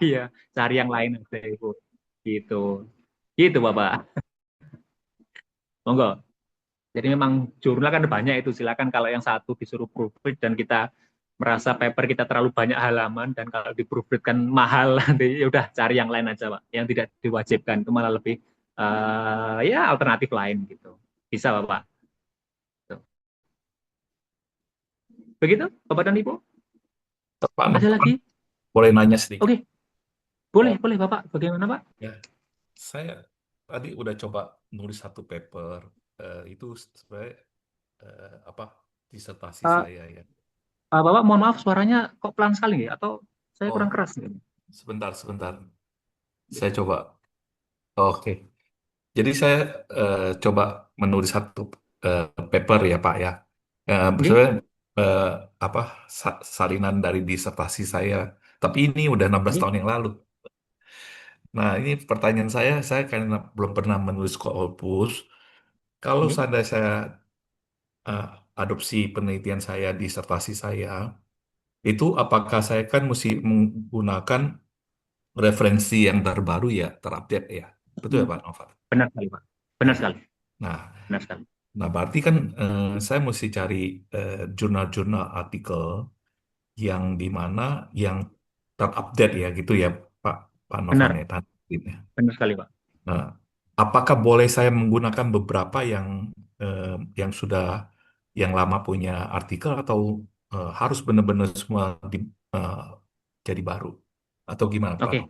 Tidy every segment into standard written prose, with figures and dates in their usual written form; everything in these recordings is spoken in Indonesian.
Iya, cari yang lain aja Ibu. Gitu. Gitu Bapak. Monggo. Jadi memang jurnal kan banyak itu. Silakan kalau yang satu disuruh proofread dan kita merasa paper kita terlalu banyak halaman dan kalau di proofread kan mahal nanti ya udah cari yang lain aja Pak. Yang tidak diwajibkan itu malah lebih ya alternatif lain gitu. Bisa Bapak. Tuh. Begitu Bapak dan Ibu? Pak Ada Nofan, lagi? boleh nanya sedikit? Oke, boleh, Oh, boleh Bapak. Bagaimana Pak? ya. Saya tadi udah coba nulis satu paper, itu sebenarnya apa disertasi Uh, saya ya. Bapak mohon maaf suaranya kok pelan sekali ya? Atau saya kurang Oh, keras nih? sebentar, sebentar. Saya coba. Oke. Jadi saya coba menulis satu paper ya Pak ya. Oke, Sebenarnya eh, apa salinan dari disertasi saya. Tapi ini udah 16 oke, tahun yang lalu. Nah, ini pertanyaan saya karena belum pernah menulis corpus. Kalau oke. seandainya saya eh, adopsi penelitian saya, disertasi saya, itu apakah saya kan mesti menggunakan referensi yang terbaru ya, terupdate ya? Betul ya Hmm, Pak Noval? benar sekali Pak. Benar Ya. sekali. Nah, Benar sekali. nah berarti kan saya mesti cari jurnal-jurnal artikel yang di mana yang terupdate ya gitu ya Pak Pak Novan Benar, ya. benar sekali Pak. Nah, apakah boleh saya menggunakan beberapa yang sudah yang lama punya artikel atau harus benar-benar semua di, eh, jadi baru atau gimana Pak Oke, Nov?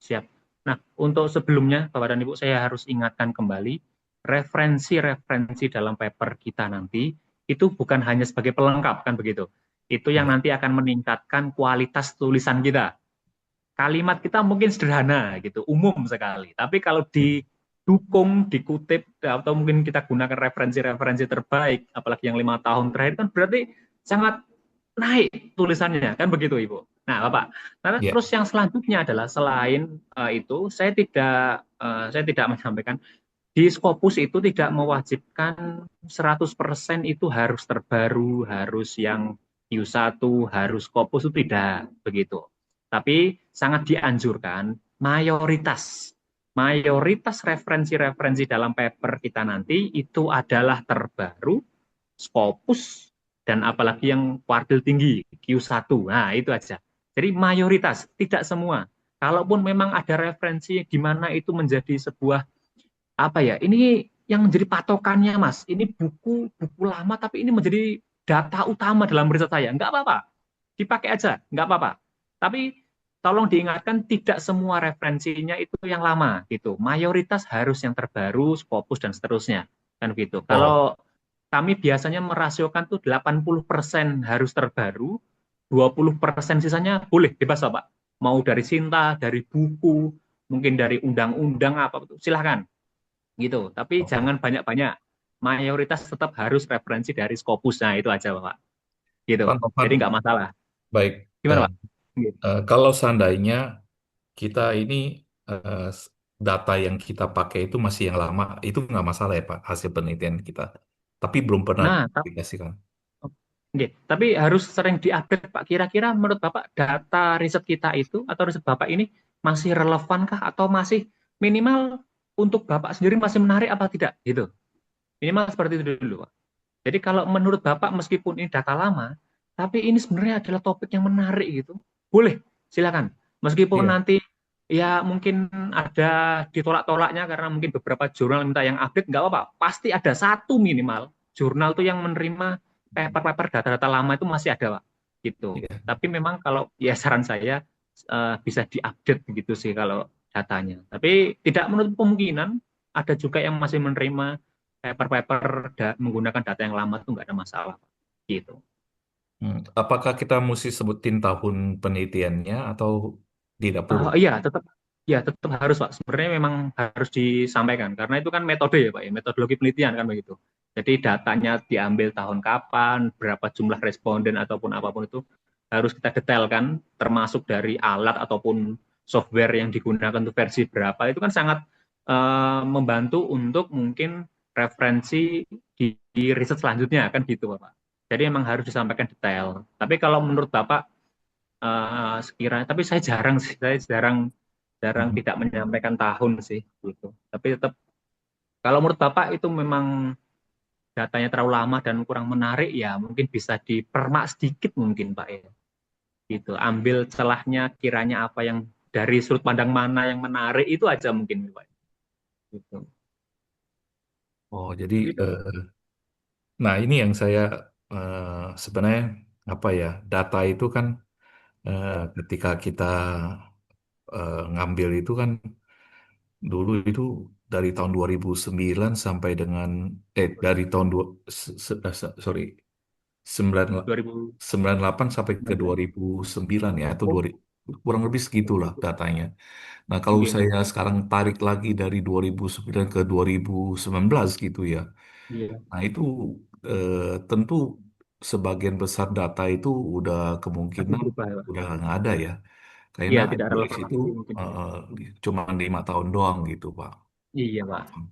siap. Nah, untuk sebelumnya, Bapak dan Ibu, saya harus ingatkan kembali, referensi-referensi dalam paper kita nanti, itu bukan hanya sebagai pelengkap, kan begitu. Itu yang Ya, nanti akan meningkatkan kualitas tulisan kita. Kalimat kita mungkin sederhana, gitu, umum sekali. Tapi kalau ya, didukung, dikutip, atau mungkin kita gunakan referensi-referensi terbaik, apalagi yang 5 tahun terakhir, kan berarti sangat naik tulisannya, kan begitu Ibu. Nah, Bapak. Nah, ya. terus yang selanjutnya adalah selain itu, saya tidak menyampaikan di Scopus itu tidak mewajibkan 100% itu harus terbaru, harus yang Q1, harus Scopus itu tidak begitu. Tapi sangat dianjurkan mayoritas mayoritas referensi-referensi dalam paper kita nanti itu adalah terbaru, Scopus, dan apalagi yang kuartil tinggi, Q1. Nah, itu aja. Jadi mayoritas, tidak semua. Kalaupun memang ada referensi di mana itu menjadi sebuah apa ya? Ini yang menjadi patokannya, Mas. Ini buku buku lama tapi ini menjadi data utama dalam riset saya. Enggak apa-apa. Dipakai aja, enggak apa-apa. Tapi tolong diingatkan tidak semua referensinya itu yang lama gitu. Mayoritas harus yang terbaru, Scopus dan seterusnya. Kan gitu. Oh, Kalau kami biasanya merasiokan tuh 80% harus terbaru, 20% sisanya boleh bebas Pak. Mau dari Sinta, dari buku, mungkin dari undang-undang apa itu silahkan gitu. Tapi oke. jangan banyak-banyak. Mayoritas tetap harus referensi dari Scopus. Nah itu aja Pak. Gitu. Pak Novan, Jadi nggak masalah. baik. Gimana Eh, Pak? Gitu. kalau seandainya kita ini eh, data yang kita pakai itu masih yang lama, itu nggak masalah ya Pak, hasil penelitian kita. Tapi belum pernah Nah, dipublikasikan. okay. Tapi harus sering diupdate Pak. Kira-kira menurut Bapak data riset kita itu atau riset Bapak ini masih relevankah atau masih minimal untuk Bapak sendiri masih menarik apa tidak? Gitu. Minimal seperti itu dulu Pak. Jadi kalau menurut Bapak meskipun ini data lama, tapi ini sebenarnya adalah topik yang menarik gitu. Boleh, silakan. Meskipun Iya. nanti ya mungkin ada ditolak-tolaknya karena mungkin beberapa jurnal minta yang update, nggak apa-apa. Pasti ada satu minimal jurnal tuh yang menerima paper-paper data-data lama itu masih ada, Pak. Gitu. Iya. Tapi memang kalau ya saran saya bisa diupdate begitu sih kalau datanya. Tapi tidak menutup kemungkinan ada juga yang masih menerima paper-paper menggunakan data yang lama itu nggak ada masalah. Gitu. Apakah kita mesti sebutin tahun penelitiannya atau tidak perlu? Iya, tetap harus Pak. Sebenarnya memang harus disampaikan karena itu kan metode ya Pak ya, metodologi penelitian kan begitu. Jadi datanya diambil tahun kapan, berapa jumlah responden ataupun apapun itu harus kita detailkan, termasuk dari alat ataupun software yang digunakan untuk versi berapa itu kan sangat membantu untuk mungkin referensi di riset selanjutnya kan gitu Bapak. Jadi memang harus disampaikan detail. Tapi kalau menurut Bapak sekiranya, tapi saya jarang sih, saya jarang jarang Mhm. tidak menyampaikan tahun sih gitu. Tapi tetap kalau menurut Bapak itu memang datanya terlalu lama dan kurang menarik, ya mungkin bisa dipermak sedikit mungkin Pak ya. Gitu. Ambil celahnya, kiranya apa yang dari sudut pandang mana yang menarik itu aja mungkin Pak. Gitu. Oh, jadi Itu nah ini yang saya sebenarnya apa ya, data itu kan ketika kita ngambil itu kan dulu itu dari tahun 2009 sampai dengan dari tahun sorry, 9 98 sampai ke 2019. 2009 ya, atau Oh, 2000, kurang lebih segitulah datanya. Nah, kalau iya, saya sekarang tarik lagi dari 2009 ke 2019 gitu ya. iya. Nah, itu tentu sebagian besar data itu udah Pasti kemungkinan berubah ya Pak. udah nggak ada ya. Karena Iya, tidak index relevan itu lagi mungkin. cuma 5 tahun doang gitu, Pak. Iya Pak.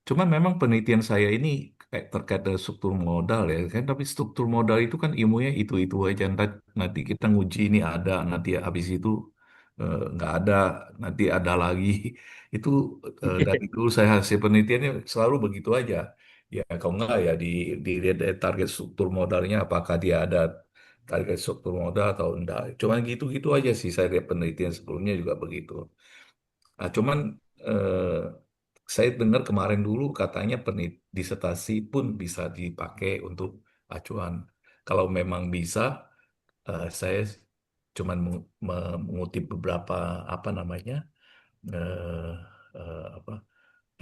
Cuman memang penelitian saya ini kayak terkait dengan struktur modal ya kan, tapi struktur modal itu kan ilmunya itu aja. Nanti kita nguji ini ada, nanti habis itu nggak ada, nanti ada lagi. Itu dari dulu saya hasil penelitiannya selalu begitu aja. Ya kalau nggak ya dilihat dari target struktur modalnya, apakah dia ada target struktur modal atau enggak. Cuman gitu-gitu aja sih, saya lihat penelitian sebelumnya juga begitu. Nah, cuman eh, saya dengar kemarin dulu katanya disertasi pun bisa dipakai untuk acuan. Kalau memang bisa, saya cuman mengutip beberapa apa namanya eh, apa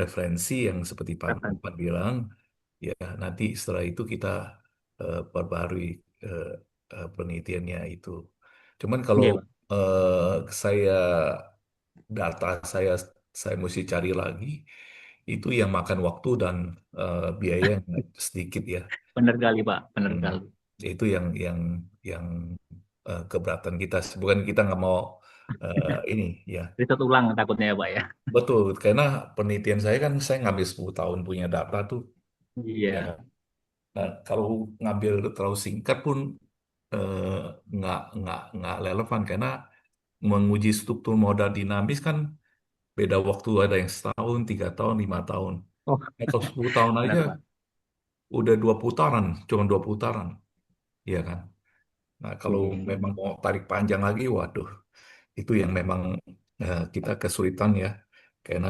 referensi yang seperti Pak Referensi. Pak bilang. Ya, nanti setelah itu kita perbarui eh, penelitiannya itu. Cuman kalau Iya Pak. saya data saya mesti cari lagi, itu yang makan waktu dan biaya yang sedikit ya. Benar kali Pak, benar Hmm. kali. Itu yang keberatan kita. Bukan kita nggak mau ini ya. Riset ulang takutnya ya Pak ya. Betul, karena penelitian saya kan saya ngambil 10 tahun punya data tuh. Ya. Iya. Nah, kalau ngambil terlalu singkat pun eh, nggak relevan karena menguji struktur modal dinamis kan beda waktu, ada yang setahun, 3 tahun, 5 tahun. Oh, Nah, kalau 10 tahun aja benar Pak. udah 2 putaran, cuma 2 putaran, iya kan? Nah, kalau Iya, iya. memang mau tarik panjang lagi, waduh, itu yang memang kita kesulitan ya, karena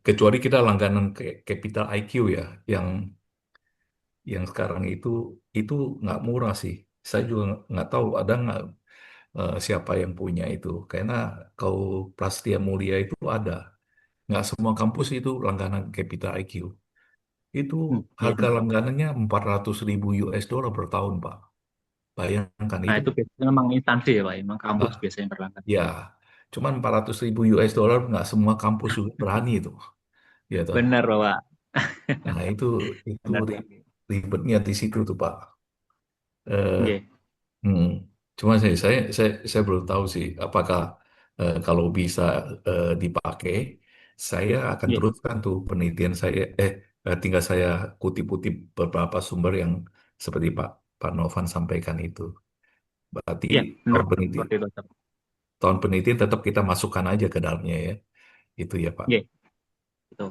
kecuali kita langganan ke Capital IQ ya, yang yang sekarang itu nggak murah sih. Saya juga nggak tahu ada nggak siapa yang punya itu, karena kalau Prasetya Mulia itu ada. Nggak semua kampus itu langganan Capital IQ. Itu Iya harga benar. langganannya 400.000 US dollar per tahun, Pak. Bayangkan Nah itu. itu biasanya memang instansi ya Pak, memang kampus Ah, biasanya berlangganan. ya, cuman 400.000 US dollar nggak semua kampus juga berani itu. Ya toh. Benar Pak, Nah, itu benar kali. ribetnya di situ tuh, Pak. Eh, Iya, hmm. Cuma saya belum tahu sih apakah kalau bisa dipakai, saya akan iya, teruskan tuh penelitian saya. Tinggal saya kutip-kutip beberapa sumber yang seperti Pak Novan sampaikan itu. Berarti iya benar tahun Pak. penelitian, Seperti itu. Pak. tahun penelitian tetap kita masukkan aja ke dalamnya ya. Itu ya Pak. Iya, itu.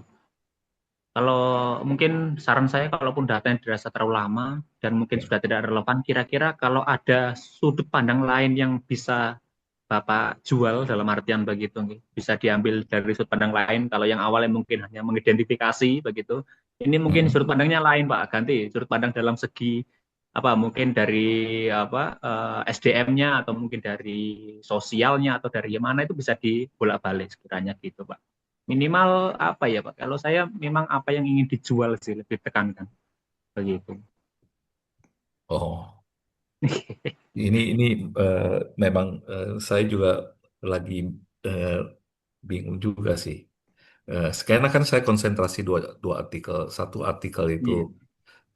Kalau mungkin saran saya, kalaupun datanya dirasa terlalu lama dan mungkin Ya. sudah tidak relevan, kira-kira kalau ada sudut pandang lain yang bisa Bapak jual dalam artian begitu, bisa diambil dari sudut pandang lain. Kalau yang awalnya mungkin hanya mengidentifikasi begitu, ini mungkin Mm-mm. sudut pandangnya lain Pak, ganti sudut pandang dalam segi apa mungkin dari apa SDM-nya atau mungkin dari sosialnya atau dari mana itu bisa dibolak-balik sekiranya gitu Pak. Minimal apa ya Pak? Kalau saya memang apa yang ingin dijual sih lebih tekankan begitu. Oh, ini eh, memang saya juga lagi eh, bingung juga sih. Sekarang kan saya konsentrasi dua artikel. Satu artikel itu Iya.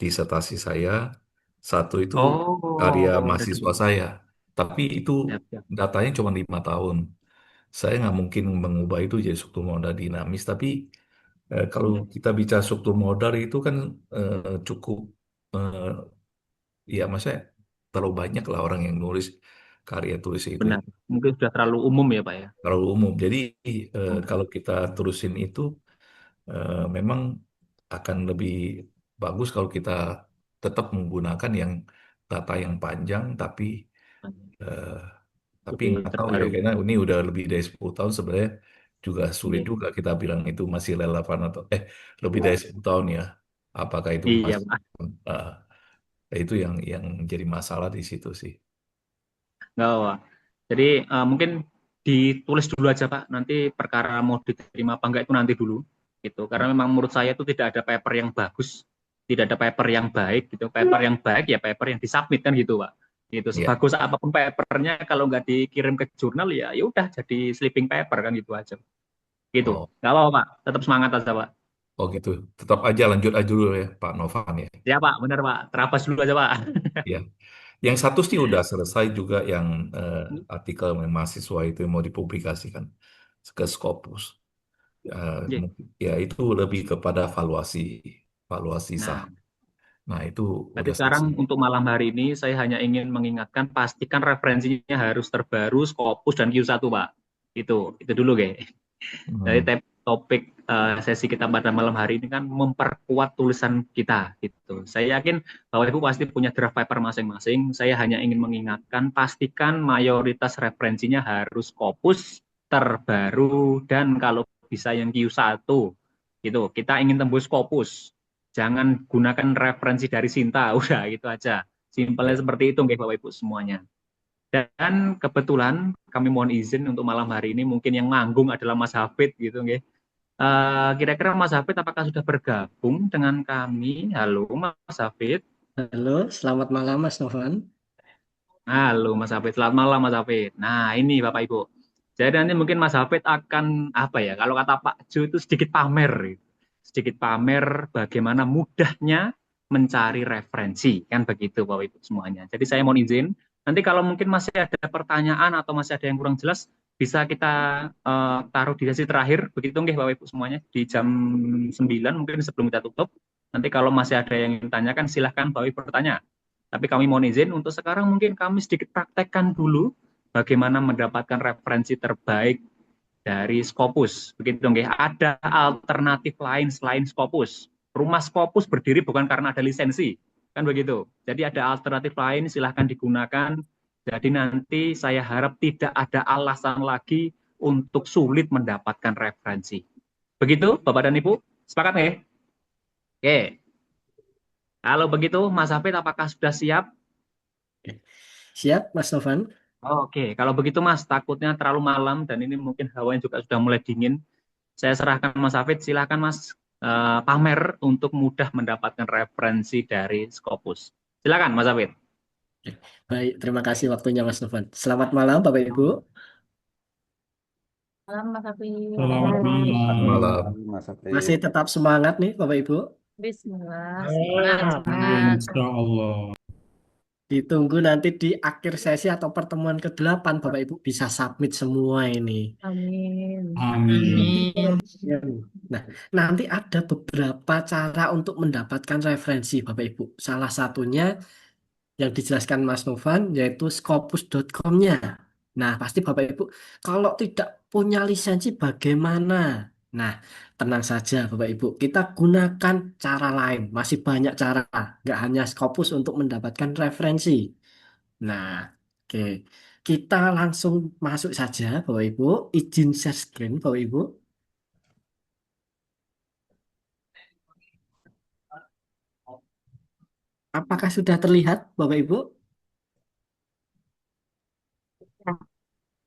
disertasi saya, satu itu karya Oh, ada mahasiswa dua. saya. Tapi itu Siap, siap. datanya cuma 5 tahun. Saya nggak mungkin mengubah itu jadi struktur modal dinamis. Tapi kalau Iya. kita bicara struktur modal itu kan cukup, eh, ya maksudnya terlalu banyak lah orang yang nulis. karya tulis itu benar. ya. Mungkin sudah terlalu umum ya Pak ya. Terlalu umum. Jadi Hmm. kalau kita terusin itu memang akan lebih bagus kalau kita tetap menggunakan yang data yang panjang, eh, tapi Lebih nggak tahu ya, terbaru. karena ini udah lebih dari 10 tahun sebenarnya juga sulit Iya, juga kita bilang itu masih relevan atau lebih dari 10 tahun ya. Apakah itu iya masih Pak. eh, itu yang jadi masalah di situ sih. Nggak apa. Jadi mungkin ditulis dulu aja Pak. Nanti perkara mau diterima apa enggak itu nanti dulu. Gitu. Karena memang menurut saya itu tidak ada paper yang bagus, tidak ada paper yang baik gitu. Paper yang baik ya paper yang disubmit kan gitu Pak. Gitu. Ya. Sebagus apapun papernya kalau nggak dikirim ke jurnal ya udah jadi sleeping paper kan gitu aja. Gitu. Oh, Nggak apa-apa Pak. Tetap semangat aja Pak. oh gitu. Tetap aja lanjut aja dulu ya Pak Novan ya. Ya Pak, benar Pak. Terabas dulu aja Pak. Ya. Yang satu sih udah selesai juga yang artikel yang mahasiswa itu yang mau dipublikasikan ke Scopus. Oke. Ya itu lebih kepada valuasi valuasi Nah, saham. Nah itu berarti udah sekarang selesai. untuk malam hari ini saya hanya ingin mengingatkan pastikan referensinya harus terbaru, Scopus dan Q1 Pak. Itu dulu guys. Jadi Hmm. topik sesi kita pada malam hari ini kan memperkuat tulisan kita gitu. Saya yakin bahwa Ibu pasti punya draft paper masing-masing. Saya hanya ingin mengingatkan pastikan mayoritas referensinya harus Scopus terbaru dan kalau bisa yang Q1 gitu. Kita ingin tembus Scopus. Jangan gunakan referensi dari Sinta, udah gitu aja. Simpelnya Ya. seperti itu, Bapak Ibu semuanya. Dan kebetulan kami mohon izin untuk malam hari ini mungkin yang manggung adalah Mas Hafid gitu, nggih. Kira-kira Mas Hafid apakah sudah bergabung dengan kami? Halo Mas Hafid. Halo, selamat malam Mas Novan. Halo Mas Hafid, selamat malam Mas Hafid. Nah ini Bapak Ibu. Jadi nanti mungkin Mas Hafid akan apa ya? Kalau kata Pak Ju itu sedikit pamer, gitu. Sedikit pamer bagaimana mudahnya mencari referensi, kan begitu Bapak Ibu semuanya. Jadi saya mohon izin. Nanti kalau mungkin masih ada pertanyaan atau masih ada yang kurang jelas, bisa kita taruh di sesi terakhir, begitu nggih Bapak Ibu semuanya di jam 9 mungkin sebelum kita tutup. Nanti kalau masih ada yang ingin tanyakan, silahkan Bapak Ibu bertanya. Tapi kami mohon izin untuk sekarang mungkin kami sedikit praktekkan dulu bagaimana mendapatkan referensi terbaik dari Scopus. Begitu dong ya. Ada alternatif lain selain Scopus. Rumah Scopus berdiri bukan karena ada lisensi. Kan begitu. Jadi ada alternatif lain silahkan digunakan. Jadi nanti saya harap tidak ada alasan lagi untuk sulit mendapatkan referensi. Begitu Bapak dan Ibu? Sepakat nggak? Oke. Kalau begitu Mas Hafid apakah sudah siap? Siap Mas Novan? Oke, kalau begitu Mas, takutnya terlalu malam dan ini mungkin hawanya juga sudah mulai dingin. Saya serahkan Mas Hafid, silakan Mas pamer untuk mudah mendapatkan referensi dari Scopus. Silakan Mas Hafid. Baik, terima kasih waktunya Mas Novan. Selamat malam Bapak Ibu. Malam Mas Afif. Selamat Selamat malam. malam. Mas Afif. Masih tetap semangat nih Bapak Ibu. Bismillah. Ya, Semangat, semangat. insya Allah. Ditunggu nanti di akhir sesi atau pertemuan ke-8 Bapak Ibu bisa submit semua ini. Amin. Amin. Ya. Nah, nanti ada beberapa cara untuk mendapatkan referensi Bapak Ibu. Salah satunya yang dijelaskan Mas Novan yaitu scopus.com-nya. Nah, pasti Bapak Ibu kalau tidak punya lisensi bagaimana? Nah, tenang saja Bapak Ibu, kita gunakan cara lain. Masih banyak cara, nggak hanya Scopus untuk mendapatkan referensi. Nah, oke. Kita langsung masuk saja Bapak Ibu, izin share screen Bapak Ibu. Apakah sudah terlihat Bapak Ibu?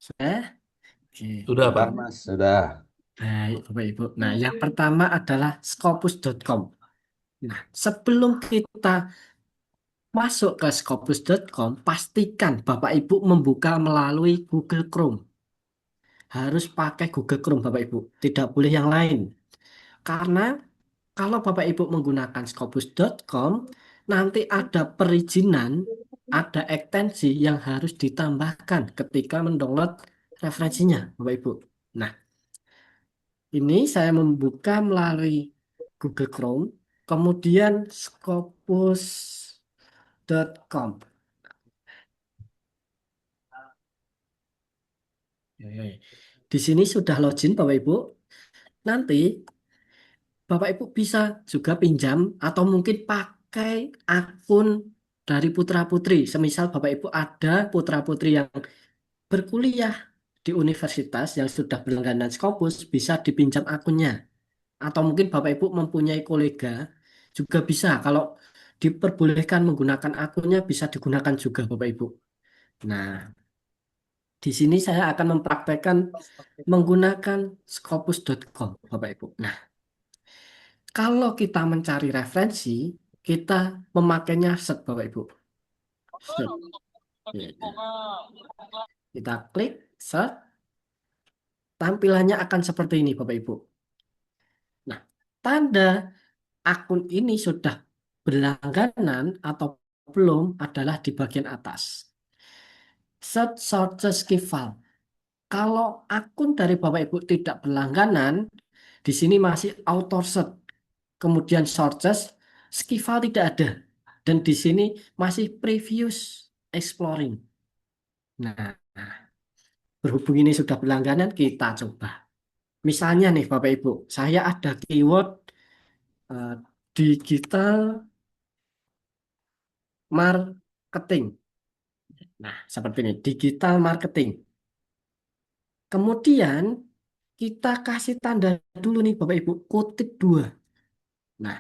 Sudah? Oke. Sudah Sudah, Pak. Mas, sudah. Baik, Bapak Ibu. Nah, yang pertama adalah scopus.com. Nah, sebelum kita masuk ke scopus.com, pastikan Bapak Ibu membuka melalui Google Chrome. Harus pakai Google Chrome, Bapak Ibu. Tidak boleh yang lain. Karena kalau Bapak Ibu menggunakan scopus.com, nanti ada perizinan, ada ekstensi yang harus ditambahkan ketika mendownload referensinya, Bapak Ibu. Nah, ini saya membuka melalui Google Chrome, kemudian scopus.com. Oke. Di sini sudah login Bapak Ibu. Nanti Bapak Ibu bisa juga pinjam atau mungkin pakai akun dari putra-putri. Semisal Bapak Ibu ada putra-putri yang berkuliah di universitas yang sudah berlangganan Scopus, bisa dipinjam akunnya. Atau mungkin Bapak Ibu mempunyai kolega juga bisa. Kalau diperbolehkan menggunakan akunnya bisa digunakan juga Bapak Ibu. Nah, di sini saya akan mempraktekkan menggunakan scopus.com Bapak Ibu. Nah, kalau kita mencari referensi, kita memakainya search Bapak Ibu. Search. Gitu. Kita klik search, tampilannya akan seperti ini Bapak Ibu. Nah, tanda akun ini sudah berlangganan atau belum adalah di bagian atas. Search sources key file. Kalau akun dari Bapak Ibu tidak berlangganan, di sini masih auto search. Kemudian sources, key file tidak ada. Dan di sini masih previous exploring. Nah, berhubung ini sudah berlangganan, kita coba. Misalnya nih Bapak Ibu, saya ada keyword eh, digital marketing. Nah, seperti ini, digital marketing. Kemudian kita kasih tanda dulu nih Bapak Ibu, kutip dua. Nah,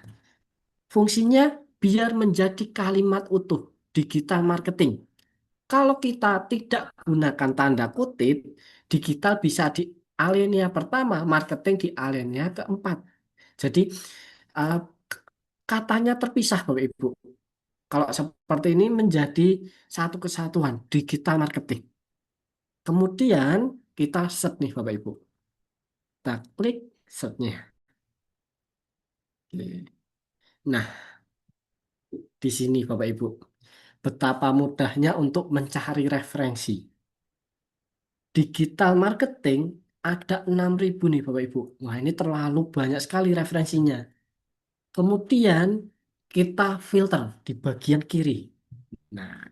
fungsinya biar menjadi kalimat utuh, digital marketing. Kalau kita tidak gunakan tanda kutip, digital bisa di alinea pertama, marketing di alinea keempat. Jadi eh, katanya terpisah Bapak Ibu. Kalau seperti ini menjadi satu kesatuan, digital marketing. Kemudian kita search nih Bapak Ibu. Kita klik search-nya. Oke. Nah, di sini Bapak Ibu, betapa mudahnya untuk mencari referensi. Digital marketing ada 6.000 nih Bapak Ibu. Wah, ini terlalu banyak sekali referensinya. Kemudian kita filter di bagian kiri. Nah,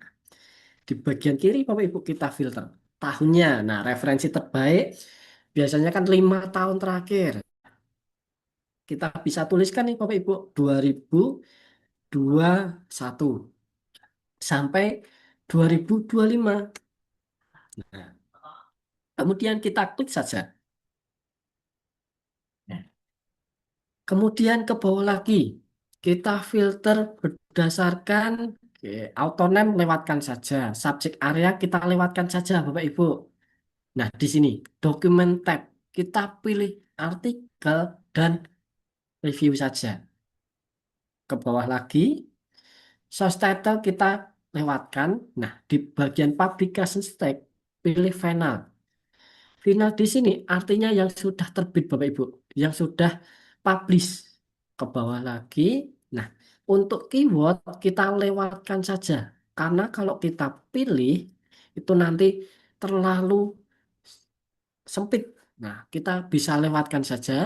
di bagian kiri Bapak Ibu kita filter tahunnya. Nah, referensi terbaik biasanya kan 5 tahun terakhir. Kita bisa tuliskan nih Bapak Ibu 2021 sampai 2025. Nah, kemudian kita klik saja. Nah, kemudian ke bawah lagi, kita filter berdasarkan auto name lewatkan saja, subject area kita lewatkan saja Bapak Ibu. Nah, di sini document tab kita pilih artikel dan review saja. Ke bawah lagi, source title kita lewatkan. Nah, di bagian publication tag pilih final. Final di sini artinya yang sudah terbit Bapak Ibu, yang sudah publish. Ke bawah lagi. Nah, untuk keyword kita lewatkan saja. Karena kalau kita pilih itu nanti terlalu sempit. Nah, kita bisa lewatkan saja.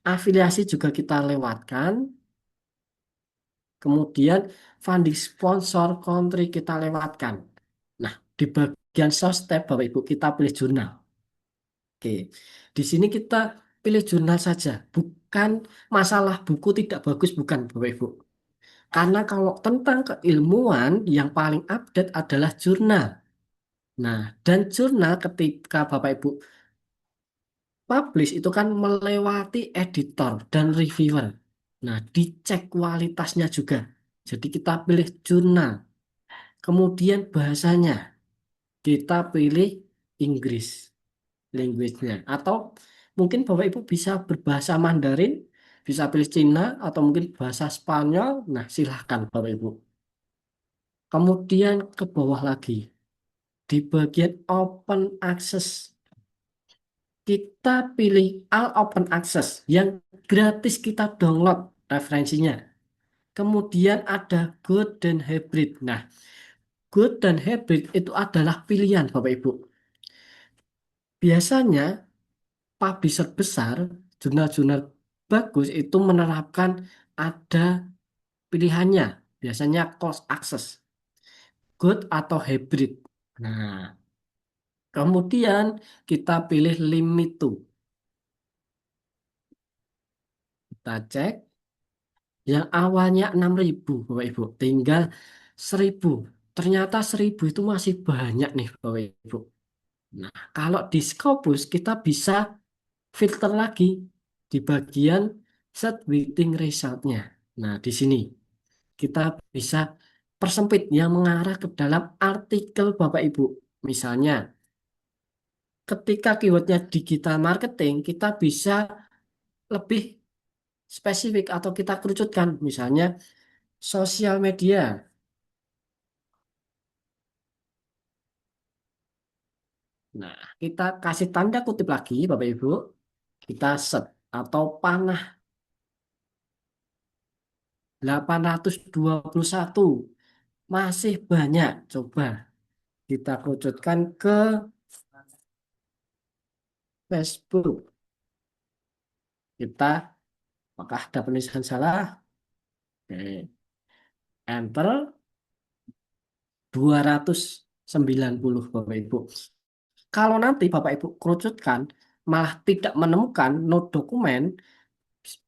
Afiliasi juga kita lewatkan. Kemudian funding sponsor country kita lewatkan. Nah, di bagian source tab Bapak Ibu kita pilih jurnal. Oke, di sini kita pilih jurnal saja, bukan masalah buku tidak bagus, bukan Bapak Ibu. Karena kalau tentang keilmuan yang paling update adalah jurnal. Nah, dan jurnal ketika Bapak Ibu publish itu kan melewati editor dan reviewer. Nah, dicek kualitasnya juga. Jadi kita pilih jurnal. Kemudian bahasanya kita pilih Inggris. Language-nya. Atau mungkin Bapak Ibu bisa berbahasa Mandarin, bisa pilih Cina, atau mungkin bahasa Spanyol. Nah, silahkan Bapak Ibu. Kemudian ke bawah lagi, di bagian Open Access, kita pilih All Open Access, yang gratis kita download referensinya. Kemudian ada Good dan Hybrid. Nah, Good dan Hybrid itu adalah pilihan Bapak Ibu. Biasanya publisher besar, jurnal-jurnal bagus itu menerapkan ada pilihannya, biasanya cost access, good atau hybrid. Nah, Kemudian kita pilih limit to. Kita cek yang awalnya 6.000 Bapak Ibu, tinggal 1.000. Ternyata 1.000 itu masih banyak nih Bapak Ibu. Nah, kalau di Scopus kita bisa filter lagi di bagian set waiting result-nya. Nah, di sini kita bisa persempit yang mengarah ke dalam artikel Bapak Ibu. Misalnya, ketika keywordnya digital marketing, kita bisa lebih spesifik atau kita kerucutkan. Misalnya, sosial media. Nah, kita kasih tanda kutip lagi, Bapak Ibu. Kita set atau panah 821. Masih banyak. Coba kita kerucutkan ke Facebook. Kita, apakah ada penulisan salah? Oke. Enter 290 Bapak Ibu. Kalau nanti Bapak Ibu kerucutkan malah tidak menemukan node dokumen,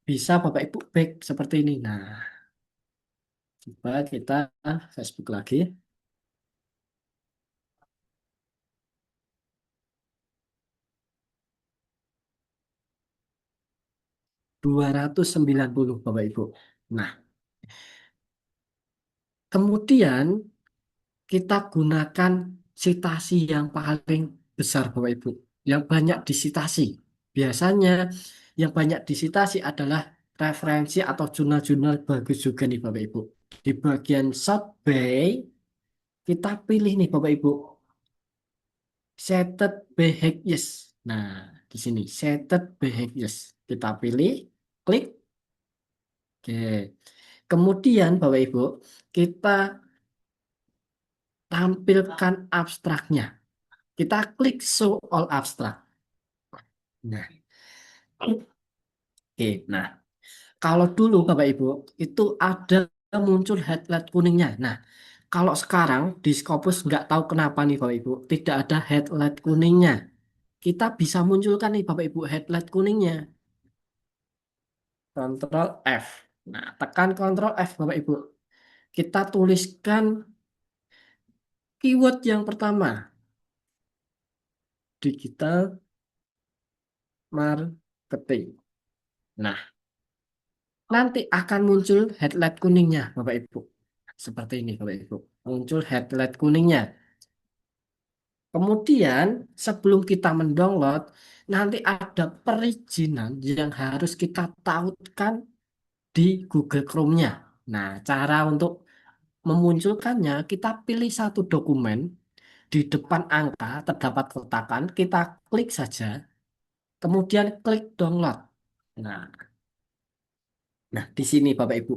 bisa Bapak Ibu back seperti ini. Nah, coba kita Facebook lagi. 290 Bapak Ibu. Nah, kemudian kita gunakan citasi yang paling besar Bapak Ibu, yang banyak disitasi. Biasanya yang banyak disitasi adalah referensi atau jurnal-jurnal bagus juga nih Bapak Ibu. Di bagian South Bay, kita pilih nih Bapak Ibu, Cited by Yes. Nah, di sini Cited by Yes. Kita pilih, klik. Oke. Kemudian Bapak Ibu, kita tampilkan abstraknya. Kita klik show all abstract. Nah, oke. Nah, kalau dulu Bapak Ibu itu ada muncul headlight kuningnya. Nah, kalau sekarang di Scopus nggak tahu kenapa nih Bapak Ibu tidak ada headlight kuningnya. Kita bisa munculkan nih Bapak Ibu headlight kuningnya. Ctrl F. Nah, tekan Ctrl F Bapak Ibu. Kita tuliskan keyword yang pertama. Digital marketing. Nah, nanti akan muncul headlight kuningnya, Bapak Ibu. Seperti ini, Bapak Ibu. Muncul headlight kuningnya. Kemudian, sebelum kita mendownload, nanti ada perizinan yang harus kita tautkan di Google Chrome-nya. Nah, cara untuk memunculkannya, kita pilih satu dokumen, di depan angka terdapat kotakan, kita klik saja, kemudian klik download. Nah, di sini Bapak Ibu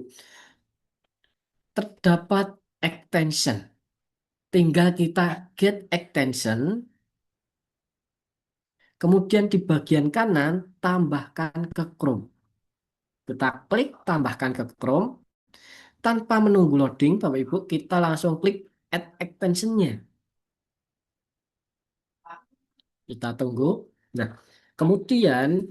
terdapat extension. Tinggal kita get extension. Kemudian di bagian kanan tambahkan ke Chrome. Kita klik tambahkan ke Chrome. Tanpa menunggu loading Bapak Ibu, kita langsung klik add extensionnya. Kita tunggu. Nah, kemudian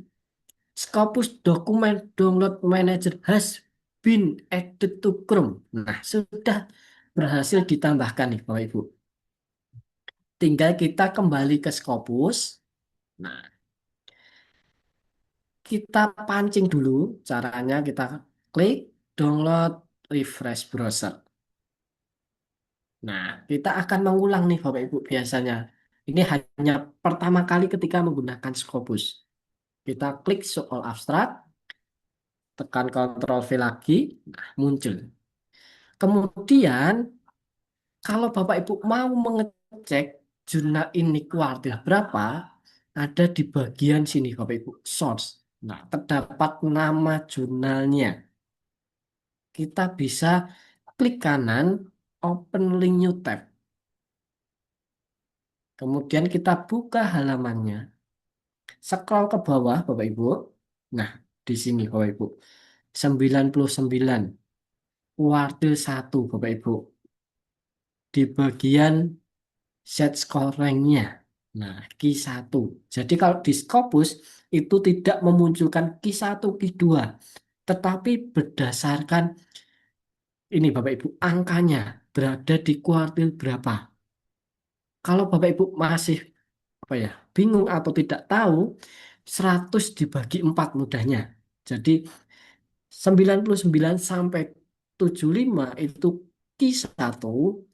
Scopus Document Download Manager has been added to Chrome. Nah, sudah berhasil ditambahkan nih Bapak Ibu. Tinggal kita kembali ke Scopus. Nah, kita pancing dulu. Caranya kita klik download refresh browser. Nah, kita akan mengulang nih Bapak Ibu biasanya. Ini hanya pertama kali ketika menggunakan Scopus. Kita klik show all abstract, tekan Ctrl V lagi, nah, muncul. Kemudian, kalau Bapak Ibu mau mengecek jurnal ini kuartil berapa, ada di bagian sini Bapak Ibu, source. Nah, terdapat nama jurnalnya. Kita bisa klik kanan, open link new tab. Kemudian kita buka halamannya. Scroll ke bawah Bapak Ibu. Nah, di sini Bapak Ibu. 99 kuartil 1 Bapak Ibu. Di bagian set score rank-nya. Nah, Q1. Jadi kalau di Scopus itu tidak memunculkan Q1, Q2, tetapi berdasarkan ini Bapak Ibu, angkanya berada di kuartil berapa. Kalau Bapak Ibu masih apa ya, bingung atau tidak tahu, 100 dibagi 4 mudahnya. Jadi 99 sampai 75 itu Q1,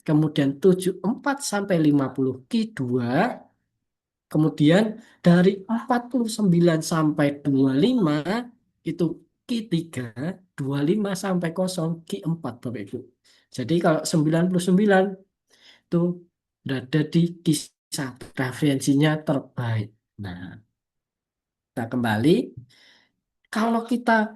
kemudian 74 sampai 50 Q2, kemudian dari 49 sampai 25 itu Q3, 25 sampai 0 Q4 Bapak Ibu. Jadi kalau 99 itu berada di Q1, referensinya terbaik. Nah, kita kembali, kalau kita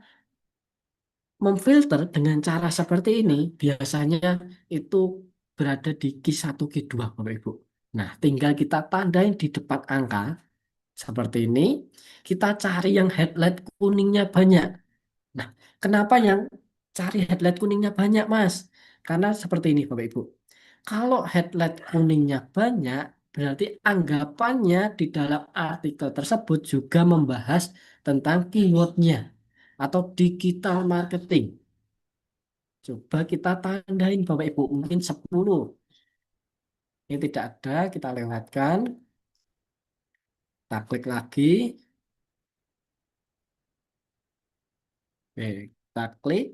memfilter dengan cara seperti ini, biasanya itu berada di Q1, Q2 Bapak Ibu. Nah, tinggal kita tandain di depan angka seperti ini, kita cari yang headlight kuningnya banyak. Nah, kenapa yang cari headlight kuningnya banyak, Mas? Karena seperti ini, Bapak Ibu. Kalau headlight kuningnya banyak, berarti anggapannya di dalam artikel tersebut juga membahas tentang keywordnya atau digital marketing. Coba kita tandain, Bapak Ibu, mungkin 10. Ini tidak ada, kita lewatkan. Kita klik lagi. Oke, kita klik.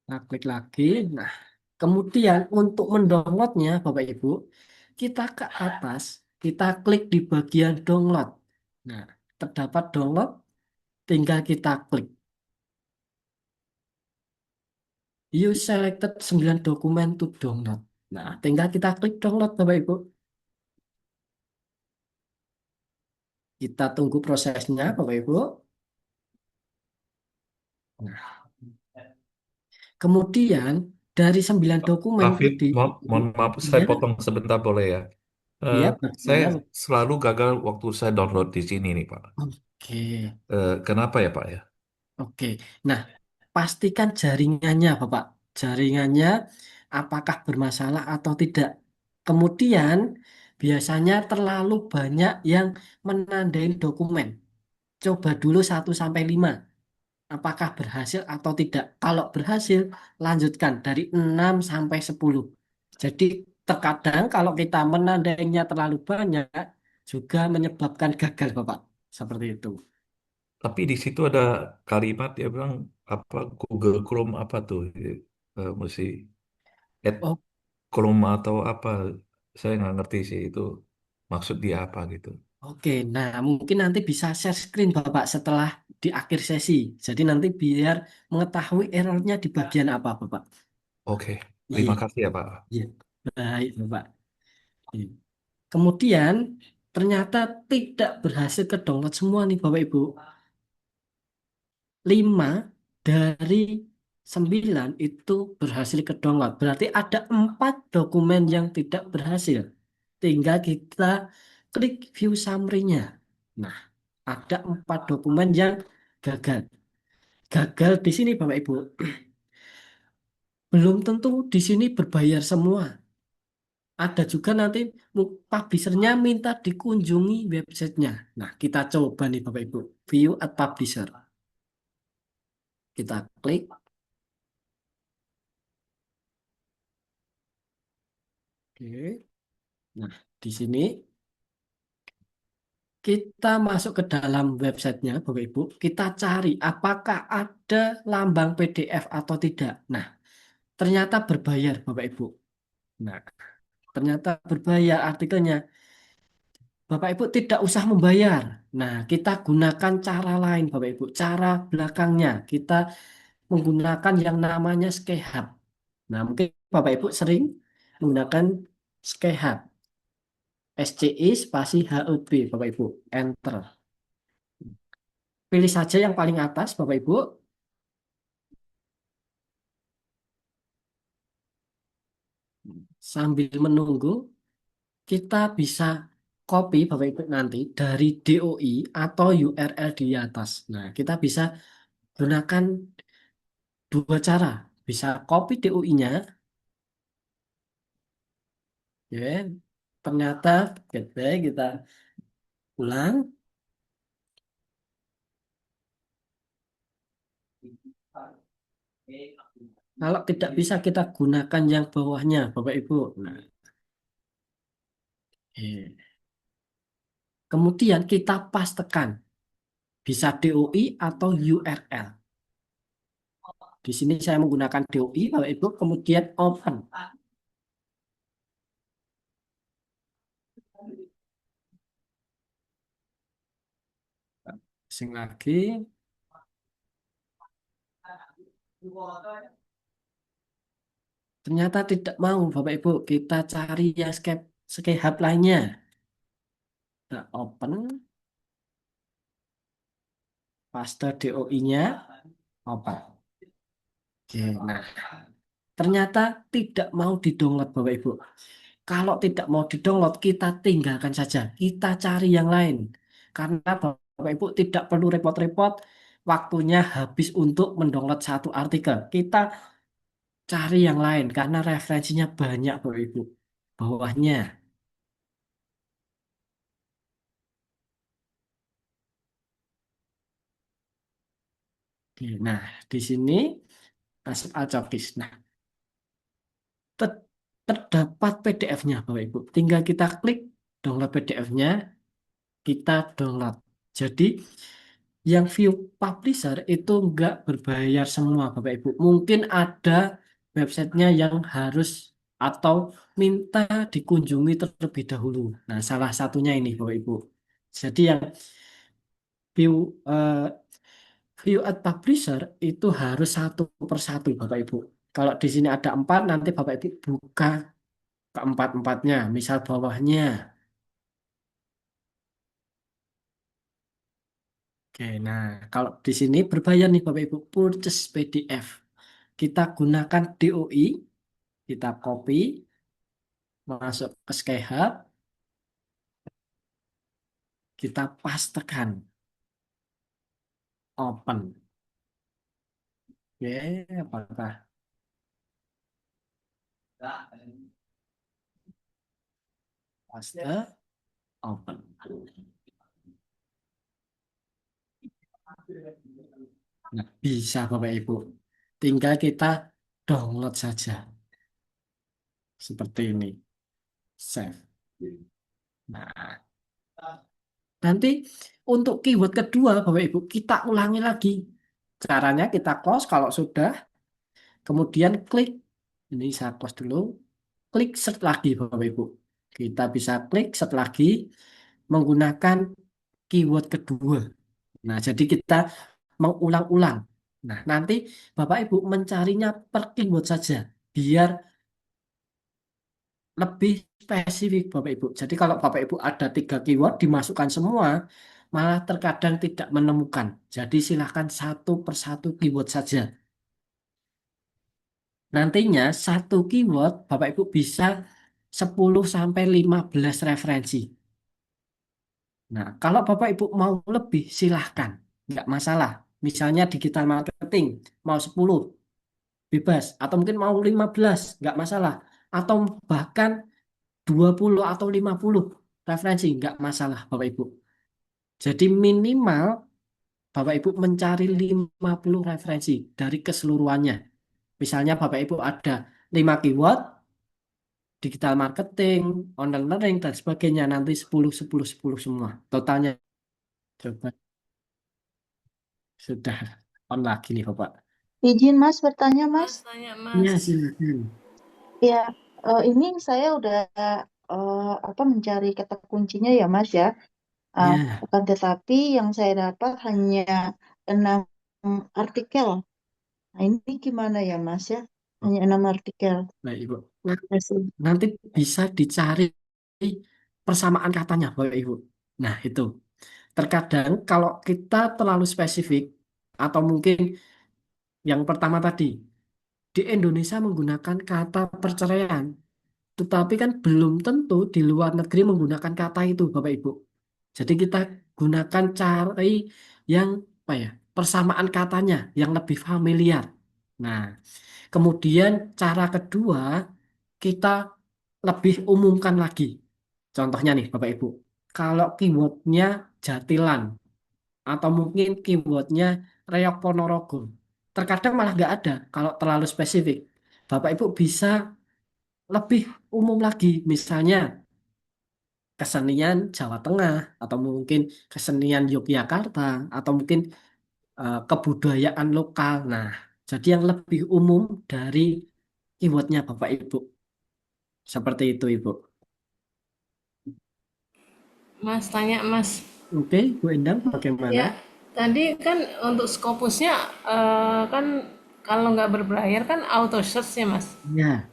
Nah, klik lagi. Nah, kemudian untuk mendownloadnya, Bapak Ibu, kita ke atas, kita klik di bagian download. Nah, terdapat download, tinggal kita klik. You selected 9 dokumen to download. Nah, tinggal kita klik download, Bapak Ibu. Kita tunggu prosesnya, Bapak Ibu. Nah, kemudian dari 9 dokumen itu David, di mohon maaf, saya ya, potong sebentar boleh ya? Eh, ya saya bagaimana? selalu gagal waktu saya download di sini nih, Pak. Oke. Kenapa ya, Pak ya? Oke, nah pastikan jaringannya, Bapak. Jaringannya apakah bermasalah atau tidak. Kemudian biasanya terlalu banyak yang menandain dokumen. Coba dulu 1 sampai 5. Apakah berhasil atau tidak. Kalau berhasil, lanjutkan dari 6 sampai 10. Jadi terkadang kalau kita menandainya terlalu banyak, juga menyebabkan gagal, Bapak. Seperti itu. Tapi di situ ada kalimat dia bilang apa Google Chrome apa tuh? Mesti add Oh, Chrome atau apa? Saya nggak ngerti sih itu maksud dia apa gitu. oke, nah mungkin nanti bisa share screen Bapak setelah di akhir sesi. Jadi nanti biar mengetahui errornya di bagian apa Bapak. Oke, Iya, terima kasih ya Pak. iya. Baik Bapak. Iya. Kemudian ternyata tidak berhasil ke download semua nih Bapak Ibu. 5 dari 9 itu berhasil ke download. Berarti ada 4 dokumen yang tidak berhasil. Tinggal kita klik view summary-nya. Nah, ada 4 dokumen yang gagal. Gagal di sini Bapak Ibu. Belum tentu di sini berbayar semua. Ada juga nanti publishernya minta dikunjungi websitenya. Nah, kita coba nih Bapak Ibu. View at publisher. Kita klik. Oke. Nah, di sini kita masuk ke dalam websitenya Bapak Ibu. Kita cari apakah ada lambang PDF atau tidak. Nah, ternyata berbayar Bapak Ibu. Nah, ternyata berbayar artikelnya. Bapak Ibu tidak usah membayar. Nah, kita gunakan cara lain Bapak Ibu. Cara belakangnya kita menggunakan yang namanya Skyhub. Nah, mungkin Bapak Ibu sering menggunakan Skyhub. SCI spasi HUB Bapak Ibu. Enter. Pilih saja yang paling atas Bapak Ibu. Sambil menunggu, kita bisa copy Bapak Ibu nanti dari DOI atau URL di atas. Nah, kita bisa gunakan dua cara. Bisa copy DOI-nya Ya, ternyata kita ulang. Kalau tidak bisa kita gunakan yang bawahnya, Bapak Ibu. Nah, kemudian kita pastekan, bisa DOI atau URL. Di sini saya menggunakan DOI, Bapak Ibu, kemudian open. Sing lagi. Ternyata tidak mau, Bapak Ibu. Kita cari yang Skyhub lainnya. Kita open, paste DOI-nya, open. Oke, nah, ternyata tidak mau di-download, Bapak Ibu. Kalau tidak mau di-download, kita tinggalkan saja. Kita cari yang lain. Karena Bapak Ibu tidak perlu repot-repot, waktunya habis untuk mendownload satu artikel. Kita cari yang lain karena referensinya banyak, Bapak Ibu. Bawahnya. Oke, nah, di sini masuk Alcokis. Nah, ter- terdapat PDF-nya, Bapak Ibu. Tinggal kita klik download PDF-nya, kita download. Jadi, yang view publisher itu nggak berbayar semua, Bapak Ibu. Mungkin ada websitenya yang harus atau minta dikunjungi terlebih dahulu. Nah, salah satunya ini, Bapak Ibu. Jadi yang view view at publisher itu harus satu persatu, Bapak Ibu. Kalau di sini ada 4, nanti Bapak Ibu buka keempat-empatnya. Misal bawahnya. Oke, nah kalau di sini berbayar nih Bapak Ibu, purchase PDF. Kita gunakan DOI, kita copy, masuk ke Skyhub, kita pastekan, open. Oke, apakah paste, open. Nah, bisa Bapak Ibu. Tinggal kita download saja. Seperti ini. Save. Nah, nanti untuk keyword kedua, Bapak Ibu, kita ulangi lagi. Caranya kita close kalau sudah, kemudian klik. Ini saya close dulu. Klik search lagi, Bapak Ibu. Kita bisa klik search lagi menggunakan keyword kedua. Nah, jadi kita mengulang-ulang. Nah, nanti Bapak Ibu mencarinya per keyword saja, biar lebih spesifik Bapak Ibu. Jadi kalau Bapak Ibu ada 3 keyword dimasukkan semua, malah terkadang tidak menemukan. Jadi silahkan satu persatu keyword saja. Nantinya satu keyword Bapak Ibu bisa 10 sampai 15 referensi. Nah, kalau Bapak Ibu mau lebih silahkan, nggak masalah. Misalnya digital marketing mau 10 bebas, atau mungkin mau 15 nggak masalah. Atau bahkan 20 atau 50 referensi, nggak masalah Bapak Ibu. Jadi minimal Bapak Ibu mencari 50 referensi dari keseluruhannya. Misalnya Bapak Ibu ada 5 keyword, digital marketing, online learning, dan sebagainya. Nanti 10, 10, 10 semua. Totalnya coba sudah on lagi nih Bapak. Izin Mas bertanya Mas. Ya, silakan. Ya, ini saya udah mencari kata kuncinya ya Mas ya. Ya, Akan tetapi yang saya dapat hanya 6 artikel. Nah, ini gimana ya Mas ya? Hanya 6 artikel. baik Ibu. Masih. Nanti bisa dicari persamaan katanya Bapak Ibu. Nah, itu. Terkadang kalau kita terlalu spesifik atau mungkin yang pertama tadi di Indonesia menggunakan kata perceraian, tetapi kan belum tentu di luar negeri menggunakan kata itu Bapak Ibu. Jadi kita gunakan cari yang apa ya, persamaan katanya yang lebih familiar. Nah, kemudian cara kedua kita lebih umumkan lagi. Contohnya nih Bapak Ibu, kalau keywordnya Jatilan atau mungkin keywordnya Reok Ponorogo, terkadang malah nggak ada kalau terlalu spesifik. Bapak Ibu bisa lebih umum lagi, misalnya kesenian Jawa Tengah atau mungkin kesenian Yogyakarta atau mungkin kebudayaan lokal. Nah, jadi yang lebih umum dari keywordnya Bapak Ibu. Seperti itu Ibu. Mas tanya Mas, Oke, Bu Endang bagaimana? ya tadi kan untuk Scopusnya kan kalau nggak berbayar kan auto search ya Mas. Ya,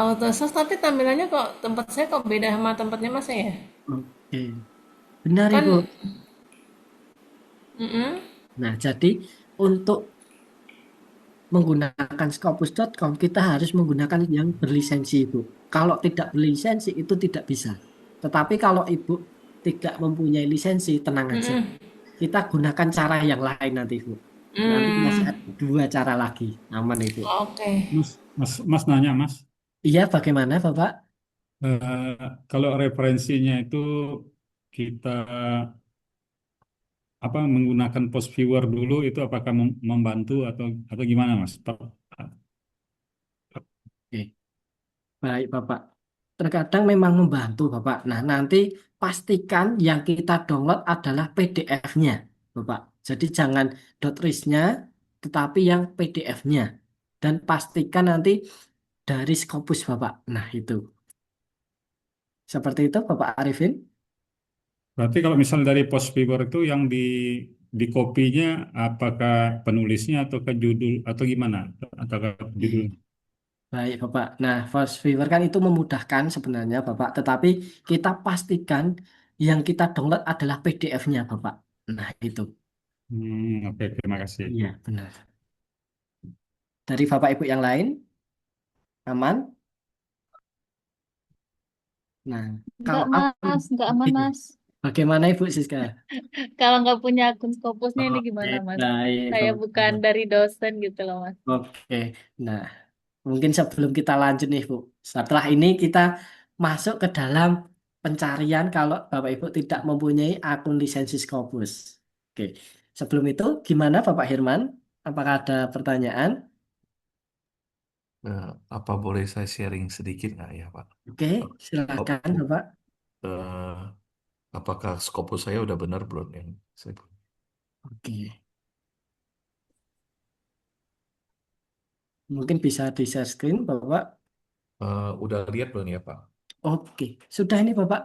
Auto search tapi tampilannya kok tempat saya kok beda sama tempatnya Mas ya? oke. Benar Ibu. Kan, mm-mm, Nah, jadi untuk menggunakan Scopus.com kita harus menggunakan yang berlisensi Ibu. Kalau tidak berlisensi itu tidak bisa. Tetapi kalau Ibu tidak mempunyai lisensi, tenang aja. mm-mm, Kita gunakan cara yang lain nanti Ibu. Nanti masih ada dua cara lagi. Aman Ibu. oke. Mas nanya, Mas, Iya, bagaimana Bapak? kalau referensinya itu kita menggunakan post viewer dulu itu apakah membantu atau gimana, Mas? Oke, baik Bapak. Terkadang memang membantu Bapak. Nah, nanti pastikan yang kita download adalah PDF-nya, Bapak. Jadi jangan .ris-nya, tetapi yang PDF-nya. Dan pastikan nanti dari Scopus, Bapak. Nah, itu. Seperti itu, Bapak Arifin. Berarti kalau misalnya dari post viewer itu yang di kopinya apakah penulisnya atau ke judul atau gimana? Atau ke judul? Baik, Bapak. Nah, Fast Viewer kan itu memudahkan sebenarnya, Bapak. Tetapi kita pastikan yang kita download adalah PDF-nya, Bapak. Nah, itu. Oke, terima kasih. Iya, benar. Dari Bapak Ibu yang lain, aman? Nah, Enggak, kalau Mas. Enggak aman, Iya. Mas. Bagaimana Ibu Siska? Kalau nggak punya akun Scopusnya ini Oke, gimana, Mas? baik. Saya bukan dari dosen gitu loh, Mas. Oke, nah mungkin sebelum kita lanjut nih Bu, setelah ini kita masuk ke dalam pencarian kalau Bapak Ibu tidak mempunyai akun lisensi Scopus. Oke, sebelum itu gimana Bapak Hirman? Apakah ada pertanyaan? Apa boleh saya sharing sedikit nggak ya, Pak? Oke, silakan Oh, Bapak. eh, apakah Scopus saya udah benar belum yang saya punya? Oke, mungkin bisa di share screen Bapak. Udah lihat belum ya, Pak? Oke, sudah ini Bapak.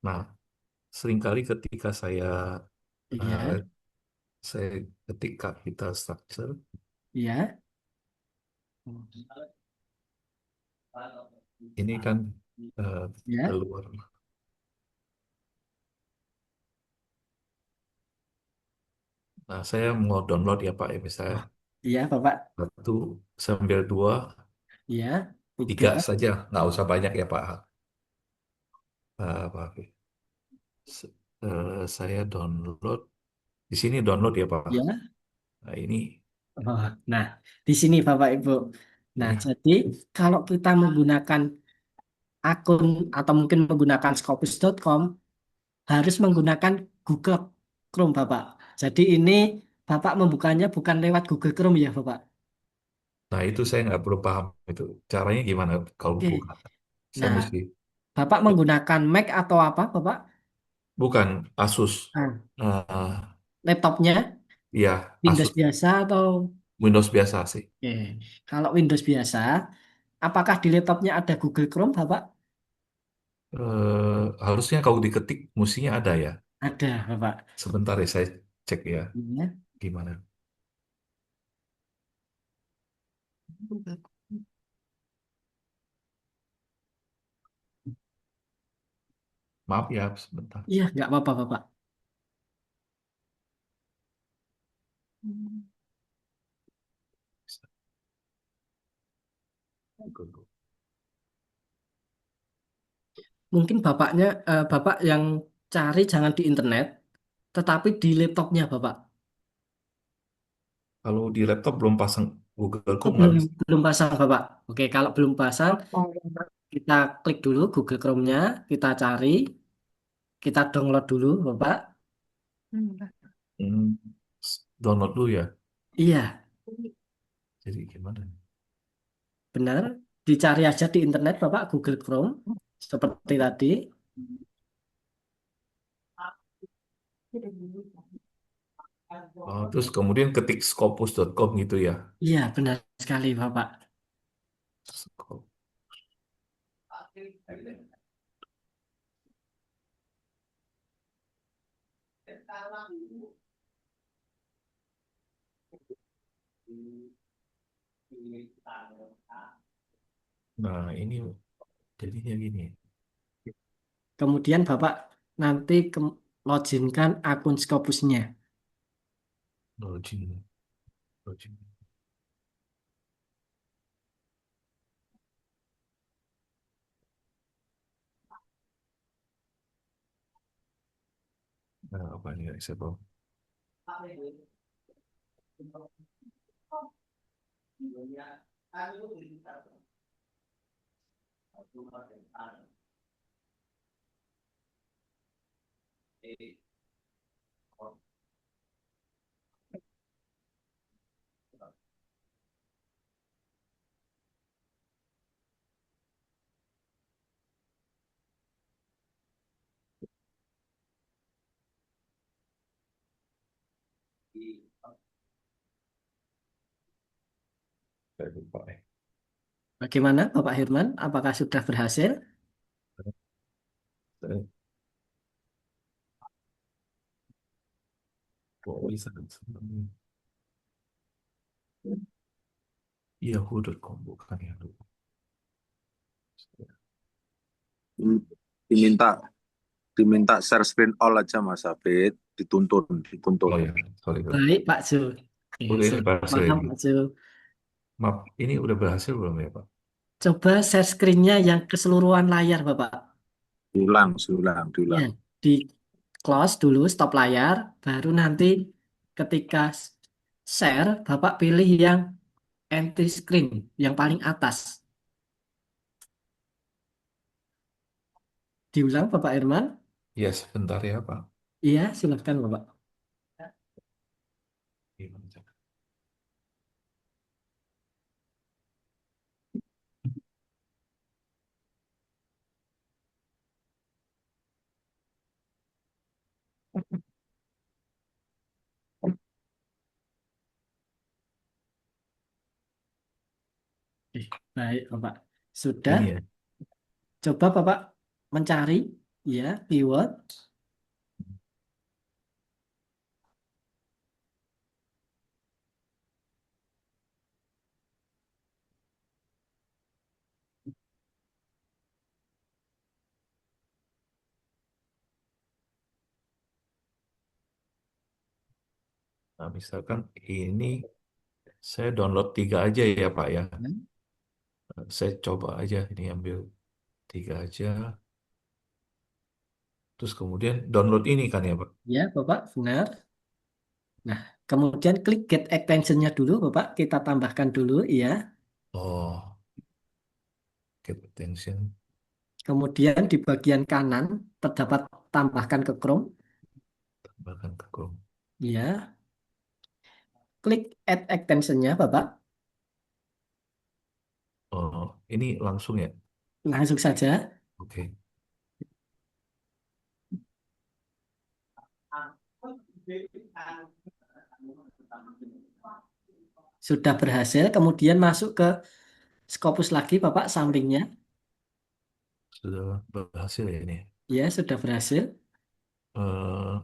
Nah, seringkali ketika eh, Iya, saya ketika kita structure, iya, ini kan iya. keluar. Nah, saya mau download ya, Pak, ya misalnya Oh, iya Bapak. satu sambil dua, Iya, tiga tiga. saja, nggak usah banyak ya, Pak. Pak, saya download di sini download ya, Pak. Iya. Nah, ini Oh, nah, di sini Bapak Ibu. Nah, ini jadi kalau kita menggunakan akun atau mungkin menggunakan Scopus.com harus menggunakan Google Chrome Bapak. Jadi ini Bapak membukanya bukan lewat Google Chrome ya Bapak. Nah, itu saya nggak perlu paham itu. Caranya gimana kalau Oke. buka? Saya Nah, mesti, Bapak menggunakan Mac atau apa Bapak? bukan Asus. Nah, Eh, laptopnya ya, Windows Asus. biasa atau Windows biasa sih. Oke. Kalau Windows biasa, apakah di laptopnya ada Google Chrome Bapak? Harusnya kalau diketik, mestinya ada ya. Ada Bapak. Sebentar ya, saya cek ya. Iya. Gimana? Maaf ya, sebentar. Iya, nggak apa-apa Bapak. Hmm. Mungkin Bapak yang cari jangan di internet, tetapi di laptopnya Bapak. Kalau di laptop belum pasang Google Oh, Chrome nggak belum bisa. belum pasang Bapak. Oke, kalau belum pasang, Kita klik dulu Google Chrome-nya, kita cari, kita download dulu, Bapak. Hmm, download dulu ya. Iya, Jadi gimana? benar. Dicari aja di internet, Bapak, Google Chrome. Seperti tadi. Oh, terus kemudian ketik scopus.com gitu ya. Iya, benar sekali, Bapak. Scop- Nah, ini jadinya gini. Kemudian Bapak nanti loginkan akun Scopusnya. Login, login. Nah, apa ini Accessible? Saya lupa. Bagaimana Bapak Herman? Apakah sudah berhasil? Saya kok bisa sebelumnya. Yahoo.com bukan ya. Diminta diminta share screen all aja Mas Abid, dituntun. Oh ya, sorry. Baik Pak Jo. Oke, Udah ini saya berhasil paham ini. Pak Jo. Maaf, ini udah berhasil belum ya, Pak? Coba share screen-nya yang keseluruhan layar Bapak. Ya, Diulang. di close dulu, stop layar. Baru nanti ketika share, Bapak pilih yang entry screen, yang paling atas. Diulang Bapak Herman? Ya, sebentar ya, Pak. Iya, silakan Bapak. Gimana? Baik Bapak. Sudah. Ini ya. Coba Bapak mencari ya keyword. Nah, misalkan ini saya download 3 aja ya, Pak ya. Saya coba aja ini ambil 3 aja. Terus kemudian download ini kan ya, Pak? Ya Bapak, benar. Nah, kemudian klik get extension-nya dulu Bapak. Kita tambahkan dulu ya. Oh, get attention. Kemudian di bagian kanan terdapat tambahkan ke Chrome. Tambahkan ke Chrome. Ya, klik add extension-nya Bapak. Oh, ini langsung ya? Langsung saja. Oke. Sudah berhasil. Kemudian masuk ke Scopus lagi Bapak sampingnya. Sudah berhasil ya ini. Ya, sudah berhasil. Eh,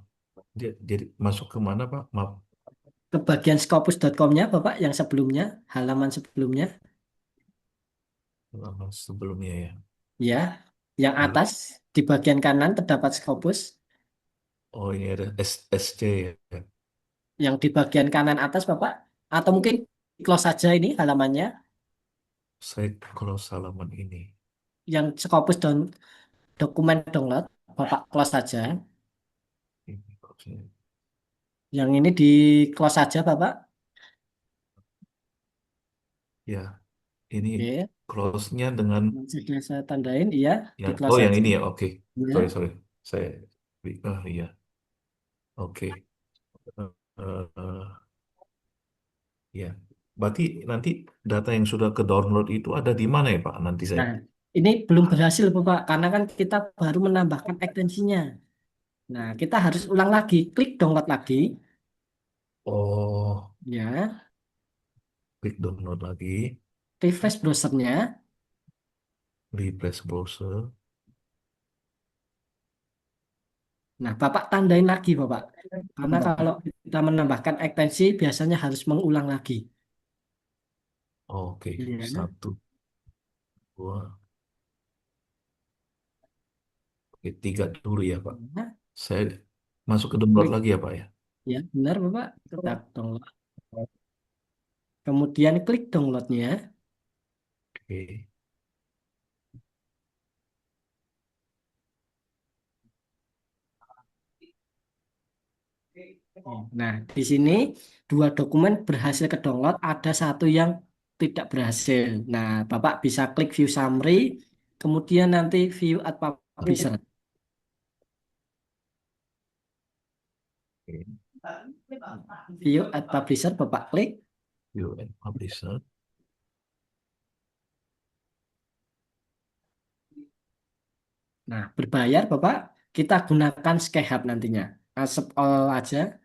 jadi masuk ke mana, Pak? Maaf, Ke bagian scopus.com-nya Bapak yang sebelumnya, halaman sebelumnya. lama sebelumnya ya. Ya, yang Lalu, atas di bagian kanan terdapat Scopus. oh ini ada SC ya. Yang di bagian kanan atas Bapak, atau mungkin close saja ini halamannya. Saya kalau salaman ini. Yang Scopus dan dokumen download, Bapak close saja. Ini kok saya- Yang ini di close saja Bapak. Ya, ini Oke. Close-nya dengan Sudah saya tandain, iya, di yang close yang saja. ini ya. Oke. Ya. Sorry. Saya iya. Oke. Eh, eh, ya. Berarti nanti data yang sudah ke download itu ada di mana ya Pak? Nanti saya. Nah, ini belum berhasil, Bapak, karena kan kita baru menambahkan ekstensinya. Nah, kita harus ulang lagi, klik download lagi, Oh, ya, klik download lagi. refresh browsernya. Refresh browser. Nah, Bapak tandain lagi, Bapak. Karena kalau kita menambahkan ekstensi, biasanya harus mengulang lagi. Oke. Ya. 1, 2, oke, 3 dulu ya Pak. Nah, Saya masuk ke download klik, lagi ya Pak ya. ya, benar, Bapak. Kita download. Kemudian klik downloadnya. Oke. Nah, di sini dua dokumen berhasil ke download, ada satu yang tidak berhasil. Nah, Bapak bisa klik view summary, kemudian nanti view at publisher. Oke. View at publisher, Bapak klik. View and publisher. Nah, berbayar, Bapak. Kita gunakan SkyHub nantinya. Accept all aja,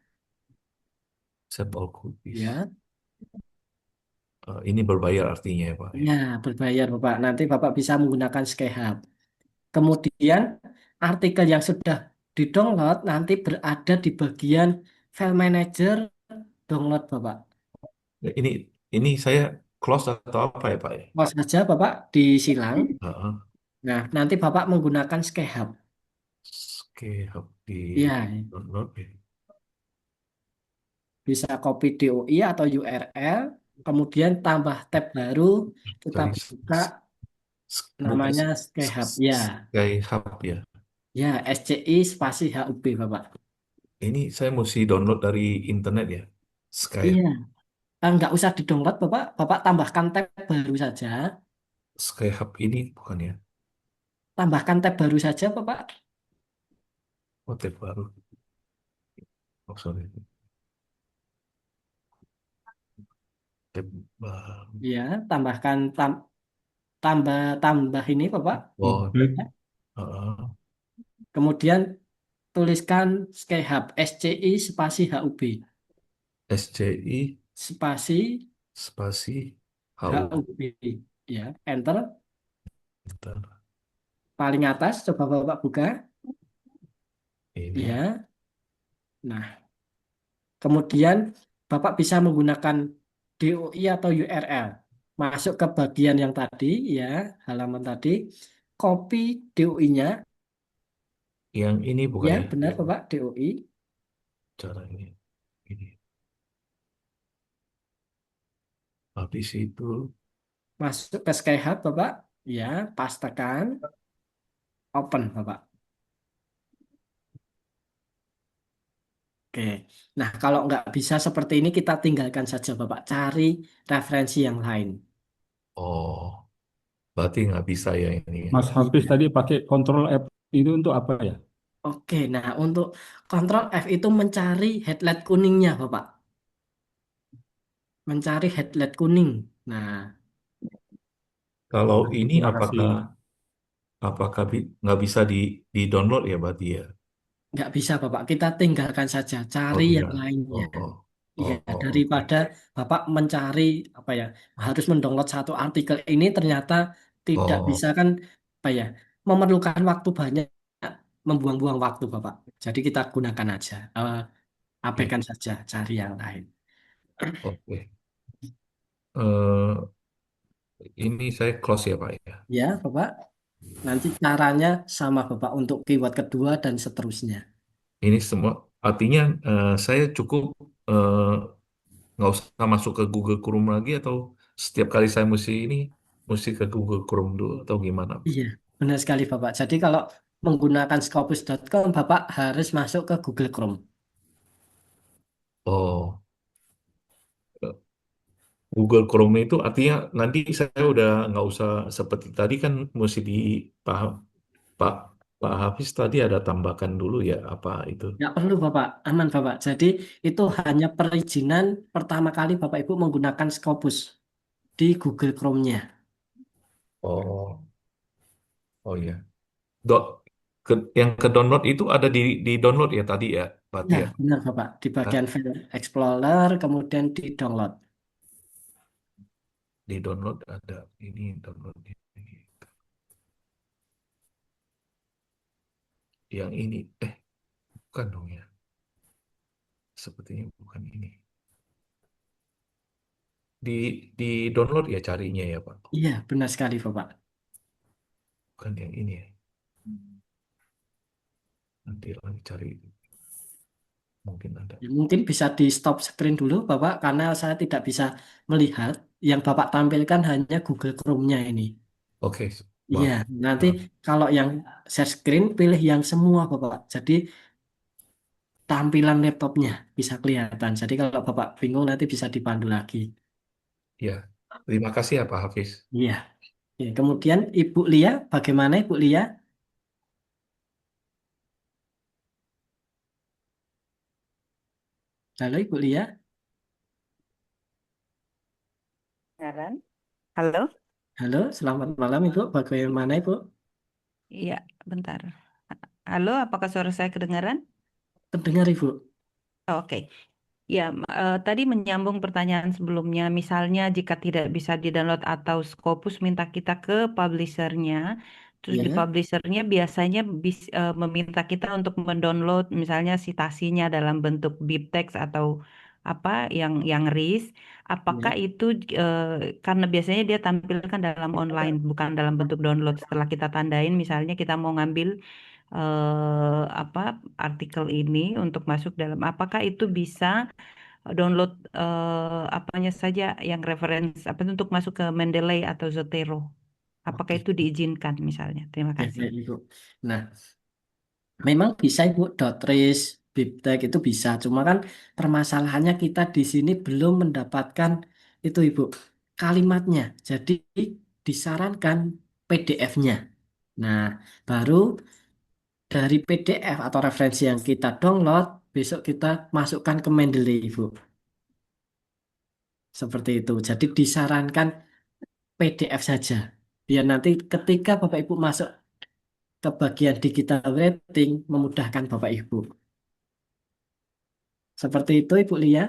Save all cookies. ya. Ini berbayar artinya ya Pak ya. Ya, berbayar, Bapak. Nanti Bapak bisa menggunakan SkyHub. Kemudian artikel yang sudah di-download nanti berada di bagian file manager download, Bapak. Ya, ini saya close atau apa ya Pak ya? Mau saja Bapak disilang. Heeh. Nah, nanti Bapak menggunakan SkyHub. Oke, di Ya, download ya. bisa copy DOI atau URL, kemudian tambah tab baru, kita Sky, buka buka namanya SkyHub. Ya, Sky Hub ya. ya, SCI spasi HUB, Bapak. Ini saya mesti download dari internet ya. Sky Iya, nggak usah di-download, Bapak. Bapak tambahkan tab baru saja. Sky Hub ini bukan ya? Tambahkan tab baru saja, Bapak. Oh, tab baru. Oh, sorry. Tab baru. Ya, tambahkan tambah tambah ini, Bapak. Oh, Klik. heeh. Kemudian tuliskan SkyHub, SCI spasi HUB. SCI Spasi spasi HU. HUB. Ya, enter. Bentar. Paling atas, coba Bapak buka. Ini Ya, nah, kemudian Bapak bisa menggunakan DOI atau URL. Masuk ke bagian yang tadi, ya, halaman tadi. Copy DOI-nya. yang ini bukan Ya, ya? benar Bapak, DOI. Cara ini. Habis itu Masuk ke SkyHub, Bapak. Ya, pastekan. Open, Bapak. Oke. Nah, kalau nggak bisa seperti ini, kita tinggalkan saja, Bapak. Cari referensi yang lain. oh, berarti nggak bisa ya ini ya. Mas Hafiz Iya. tadi pakai Control F itu untuk apa ya? Oke, nah untuk Ctrl F itu mencari headlight kuningnya, Bapak. Mencari headlight kuning. Nah, Kalau ini Terima kasih. apakah nggak bisa di download ya berarti ya? nggak bisa, Bapak. Kita tinggalkan saja. Oh Cari yang enggak. lainnya. Iya, Oke. daripada Bapak mencari apa ya, harus mendownload satu artikel ini ternyata tidak Oh, bisa kan, apa ya, memerlukan waktu banyak, membuang-buang waktu, Bapak. Jadi kita gunakan aja, oke. abaikan saja, cari yang lain. Oke. Eh, ini saya close ya Pak ya. Ya, Bapak. Nanti caranya sama Bapak untuk keyword kedua dan seterusnya. Ini semua artinya saya cukup eh, nggak usah masuk ke Google Chrome lagi atau setiap kali saya mesti ke Google Chrome dulu atau gimana? Iya, benar sekali Bapak. Jadi kalau menggunakan Scopus.com, Bapak harus masuk ke Google Chrome. Oh, Google Chrome itu artinya nanti saya udah nggak usah seperti tadi kan mesti di Pak Pak Pak Hafiz tadi ada tambahkan dulu ya apa itu. Nggak perlu Bapak, aman Bapak. Jadi itu hanya perizinan pertama kali Bapak Ibu menggunakan Scopus di Google Chrome-nya. Oh, oh ya. Dot yang ke download itu ada di download ya tadi ya, berarti Ya, ya. benar Bapak. Di Hah? bagian File Explorer, kemudian di download. Di download ada ini download ini. Yang ini bukan dong ya. Sepertinya bukan ini. Di download ya carinya ya Pak. Iya, benar sekali Bapak. Bukan yang ini ya. Nanti lagi cari mungkin ada. Ya, mungkin bisa di stop screen dulu Bapak, karena saya tidak bisa melihat. Yang Bapak tampilkan hanya Google Chrome-nya ini. Oke, Iya, maaf. nanti Maaf. kalau yang share screen pilih yang semua Bapak. Jadi tampilan laptopnya bisa kelihatan. Jadi kalau Bapak bingung nanti bisa dipandu lagi. Ya, terima kasih ya Pak Hafiz. Iya. Ya, kemudian Ibu Lia, bagaimana Ibu Lia? Halo Ibu Lia. Kedengaran? Halo? Halo, selamat malam Ibu. Bagaimana Ibu? Iya, bentar. Halo, apakah suara saya kedengaran? Terdengar Ibu. Oh, oke. Ya, tadi menyambung pertanyaan sebelumnya, misalnya jika tidak bisa di-download atau Scopus minta kita ke publishernya, terus di Ya, publishernya biasanya meminta kita untuk mendownload misalnya citasinya dalam bentuk BibTeX atau apa yang RIS, apakah ya. itu karena biasanya dia tampilkan dalam online, bukan dalam bentuk download. Setelah kita tandain, misalnya kita mau ngambil apa artikel ini untuk masuk dalam, apakah itu bisa download apanya saja yang reference apa itu untuk masuk ke Mendeley atau Zotero? Apakah Oke. itu diizinkan misalnya? Terima Oke, kasih. baik, Ibu. Nah, memang bisa Ibu Dotris, Bibtek itu bisa. Cuma kan permasalahannya kita di sini belum mendapatkan itu Ibu kalimatnya. Jadi disarankan PDF-nya. Nah, baru dari PDF atau referensi yang kita download, besok kita masukkan ke Mendeley Ibu. Seperti itu. Jadi disarankan PDF saja. Biar nanti ketika Bapak Ibu masuk ke bagian digital writing memudahkan Bapak Ibu. Seperti itu Ibu Lia.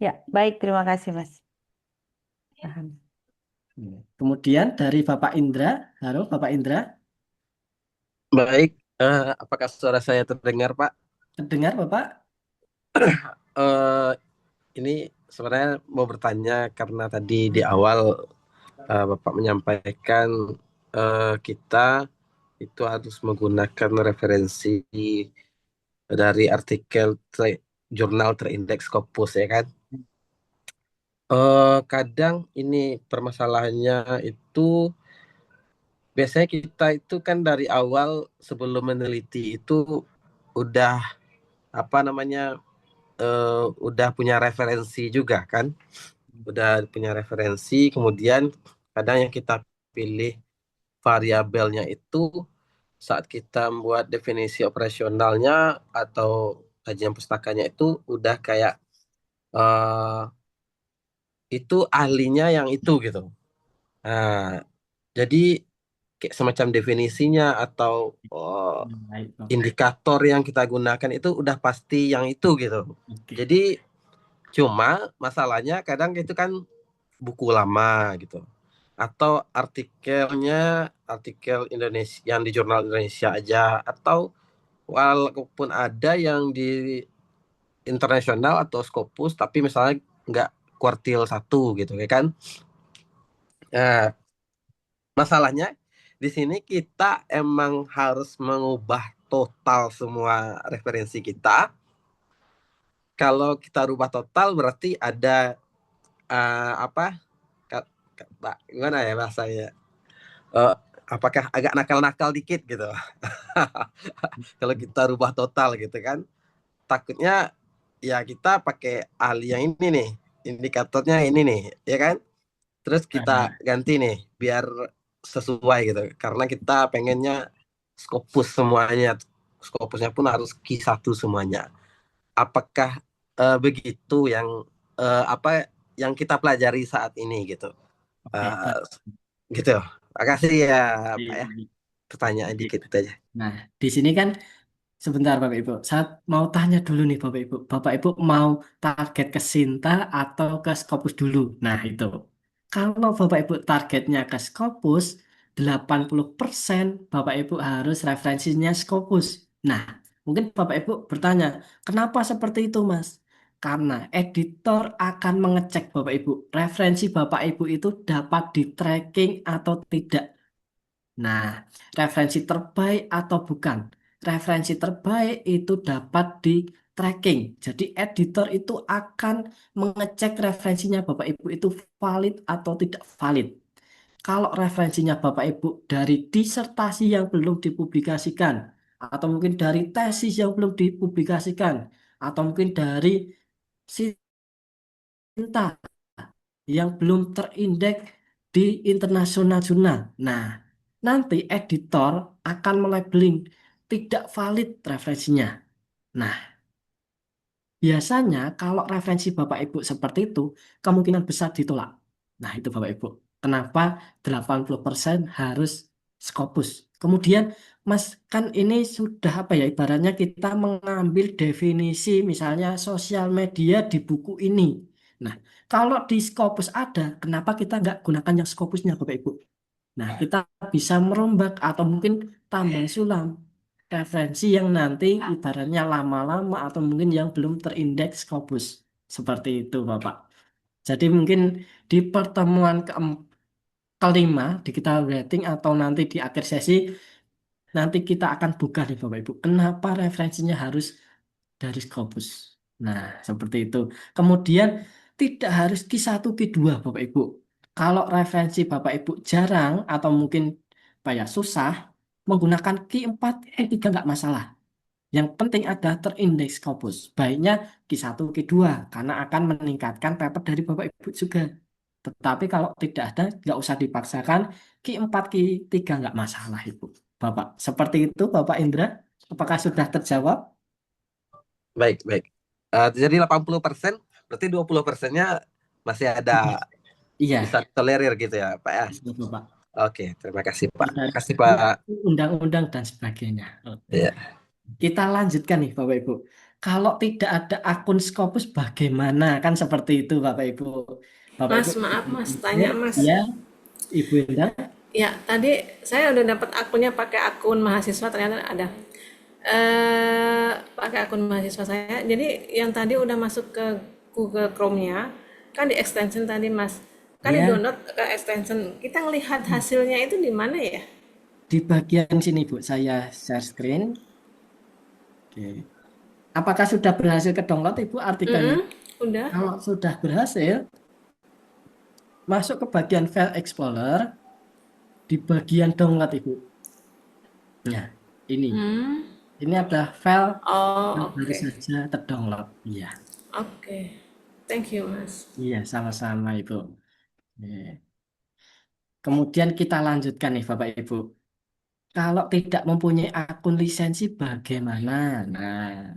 Ya, baik, terima kasih, Mas. Paham. Kemudian dari Bapak Indra, halo Bapak Indra, Baik, apakah suara saya terdengar, Pak? terdengar Bapak? Eh, ini sebenarnya mau bertanya karena tadi di awal Bapak menyampaikan kita itu harus menggunakan referensi dari artikel jurnal terindeks Scopus ya kan? Kadang ini permasalahannya itu biasanya kita itu kan dari awal sebelum meneliti itu udah apa namanya udah punya referensi juga kan, udah punya referensi, kemudian kadang yang kita pilih variabelnya itu saat kita membuat definisi operasionalnya atau kajian pustakanya itu udah kayak eh, itu ahlinya yang itu gitu. Nah, jadi kayak semacam definisinya atau Baik, Bapak. indikator yang kita gunakan itu udah pasti yang itu gitu. Oke. Jadi cuma masalahnya kadang itu kan buku lama gitu. Atau artikel Indonesia yang di jurnal Indonesia aja, atau walaupun ada yang di internasional atau Scopus tapi misalnya nggak kuartil 1 gitu ya kan. Nah, masalahnya di sini kita emang harus mengubah total semua referensi kita. Kalau kita rubah total berarti ada apa gimana ya bahasanya, apakah agak nakal-nakal dikit gitu kalau kita rubah total gitu kan, takutnya ya kita pakai ahli yang ini nih, indikatornya ini nih, ya kan? Terus kita ganti nih biar sesuai gitu. Karena kita pengennya Scopus semuanya. Scopusnya pun harus Q1 semuanya. Apakah begitu yang apa yang kita pelajari saat ini gitu? Oke, Eh, gitu. Makasih ya Pak ya. baik. Pertanyaan dikit itu aja. Nah, di sini kan sebentar Bapak Ibu, saya mau tanya dulu nih Bapak Ibu. Bapak Ibu mau target ke Sinta atau ke Scopus dulu? Nah, itu. Kalau Bapak Ibu targetnya ke Scopus, 80% Bapak Ibu harus referensinya Scopus. Nah, mungkin Bapak Ibu bertanya, kenapa seperti itu Mas? Karena editor akan mengecek Bapak Ibu, referensi Bapak Ibu itu dapat di tracking atau tidak. Nah, referensi terbaik atau bukan? Referensi terbaik itu dapat di tracking. Jadi editor itu akan mengecek referensinya Bapak Ibu itu valid atau tidak valid. Kalau referensinya Bapak Ibu dari disertasi yang belum dipublikasikan, atau mungkin dari tesis yang belum dipublikasikan, atau mungkin dari Sinta yang belum terindeks di internasional jurnal. Nah, nanti editor akan melabeling tidak valid referensinya. Nah, biasanya kalau referensi Bapak Ibu seperti itu, kemungkinan besar ditolak. Nah, itu Bapak Ibu. Kenapa 80% harus Scopus? Kemudian, Mas, kan ini sudah apa ya, ibaratnya kita mengambil definisi misalnya sosial media di buku ini. Nah, kalau di Scopus ada, kenapa kita nggak gunakan yang Scopusnya Bapak Ibu? Nah, kita bisa merombak atau mungkin tambah sulam referensi yang nanti ibaratnya lama-lama atau mungkin yang belum terindeks Scopus. Seperti itu, Bapak. Jadi mungkin di pertemuan kelima di kita rating atau nanti di akhir sesi nanti kita akan buka nih Bapak Ibu. Kenapa referensinya harus dari Scopus? Nah, seperti itu. Kemudian tidak harus Q1, Q2 Bapak Ibu. Kalau referensi Bapak Ibu jarang atau mungkin apa ya susah menggunakan Q4, Q3 nggak masalah. Yang penting ada terindeks Scopus. Baiknya Q1, Q2 karena akan meningkatkan paper dari Bapak Ibu juga. Tetapi kalau tidak ada, nggak usah dipaksakan. Q4, Q3 nggak masalah, Ibu. Bapak, seperti itu Bapak Indra. Apakah sudah terjawab? Baik, baik. Jadi 80%, berarti 20%-nya masih ada Iya, bisa tolerir gitu ya, Pak ya. itu Bapak. Oke, terima kasih Pak. Dari Terima kasih Pak. undang-undang dan sebagainya. Oke. Iya. Kita lanjutkan nih Bapak Ibu. Kalau tidak ada akun Scopus bagaimana? Kan seperti itu Bapak Ibu. Bapak Mas, Ibu. maaf Mas, tanya Mas. Ya, Ibu Indra. Ya, tadi saya udah dapat akunnya pakai akun mahasiswa, ternyata ada. Pakai akun mahasiswa saya. Jadi yang tadi udah masuk ke Google Chrome-nya, kan di extension tadi Mas. Kan di Ya, download ke extension. Kita ngelihat hasilnya itu di mana ya? di bagian sini Bu, saya share screen. Oke. Apakah sudah berhasil ke download Ibu artikelnya? Udah. Kalau sudah berhasil, masuk ke bagian File Explorer, di bagian download Ibu. Nah, ini. Ini ada file yang Oh, baru oke. saja terdownload. Iya, Oke. Thank you, Mas. iya sama-sama Ibu. Oke. Kemudian kita lanjutkan nih Bapak Ibu. Kalau tidak mempunyai akun lisensi bagaimana? Nah,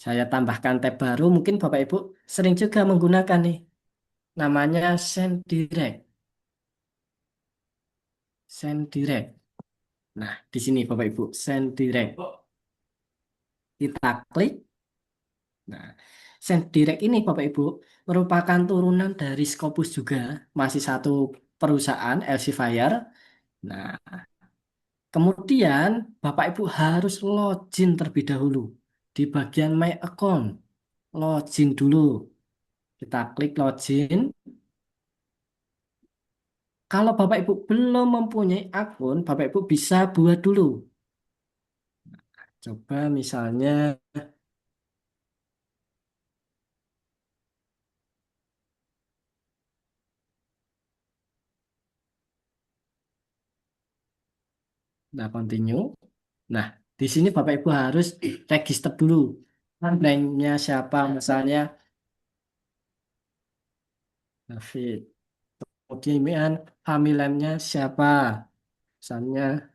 saya tambahkan tab baru. Mungkin Bapak Ibu sering juga menggunakan nih. Namanya SendDirect. SendDirect. Nah, di sini Bapak Ibu, SendDirect. Kita klik. Nah, SendDirect ini Bapak Ibu merupakan turunan dari Scopus juga, masih satu perusahaan Elsevier. Nah, kemudian Bapak Ibu harus login terlebih dahulu di bagian My Account. Login dulu. Kita klik login. Kalau Bapak Ibu belum mempunyai akun, Bapak Ibu bisa buat dulu. Coba misalnya nah continue. Nah, di sini Bapak Ibu harus register dulu. Name-nya siapa misalnya David. Kemudian panggilannya siapa misalnya.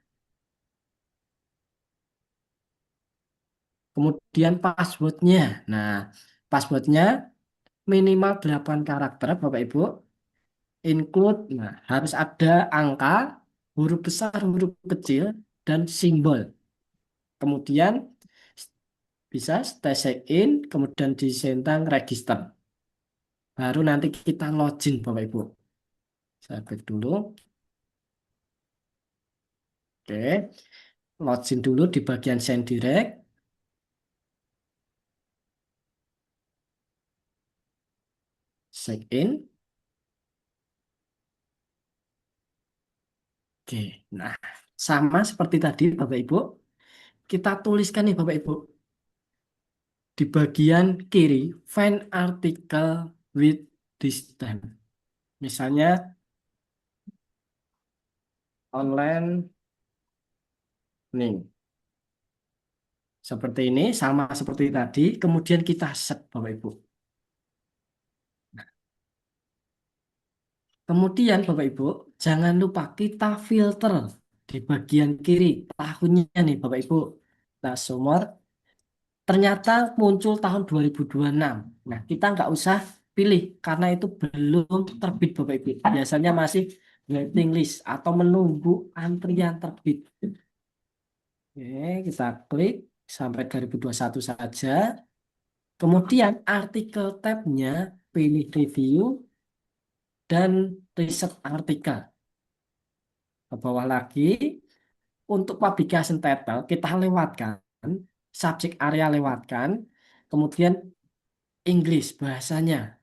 Kemudian passwordnya. Nah, passwordnya minimal 8 karakter Bapak Ibu. Include, nah harus ada angka, huruf besar, huruf kecil, dan simbol. Kemudian bisa stay check in, kemudian disentang register. Baru nanti kita login Bapak Ibu. Saya klik dulu. Oke, login dulu di bagian send direct. Check in. Oke, nah sama seperti tadi Bapak Ibu. Kita tuliskan nih Bapak Ibu. Di bagian kiri, find article with this time. Misalnya online nih. Seperti ini, sama seperti tadi. Kemudian kita set Bapak Ibu. Kemudian Bapak Ibu, jangan lupa kita filter di bagian kiri tahunnya nih Bapak Ibu. Nah, sumber ternyata muncul tahun 2026. Nah, kita nggak usah pilih karena itu belum terbit Bapak Ibu. Biasanya masih waiting list atau menunggu antrian terbit. Oke, kita klik sampai 2021 saja. Kemudian artikel tab-nya pilih review dan riset artikel. Ke bawah lagi, untuk publication title kita lewatkan, subject area lewatkan, kemudian English bahasanya.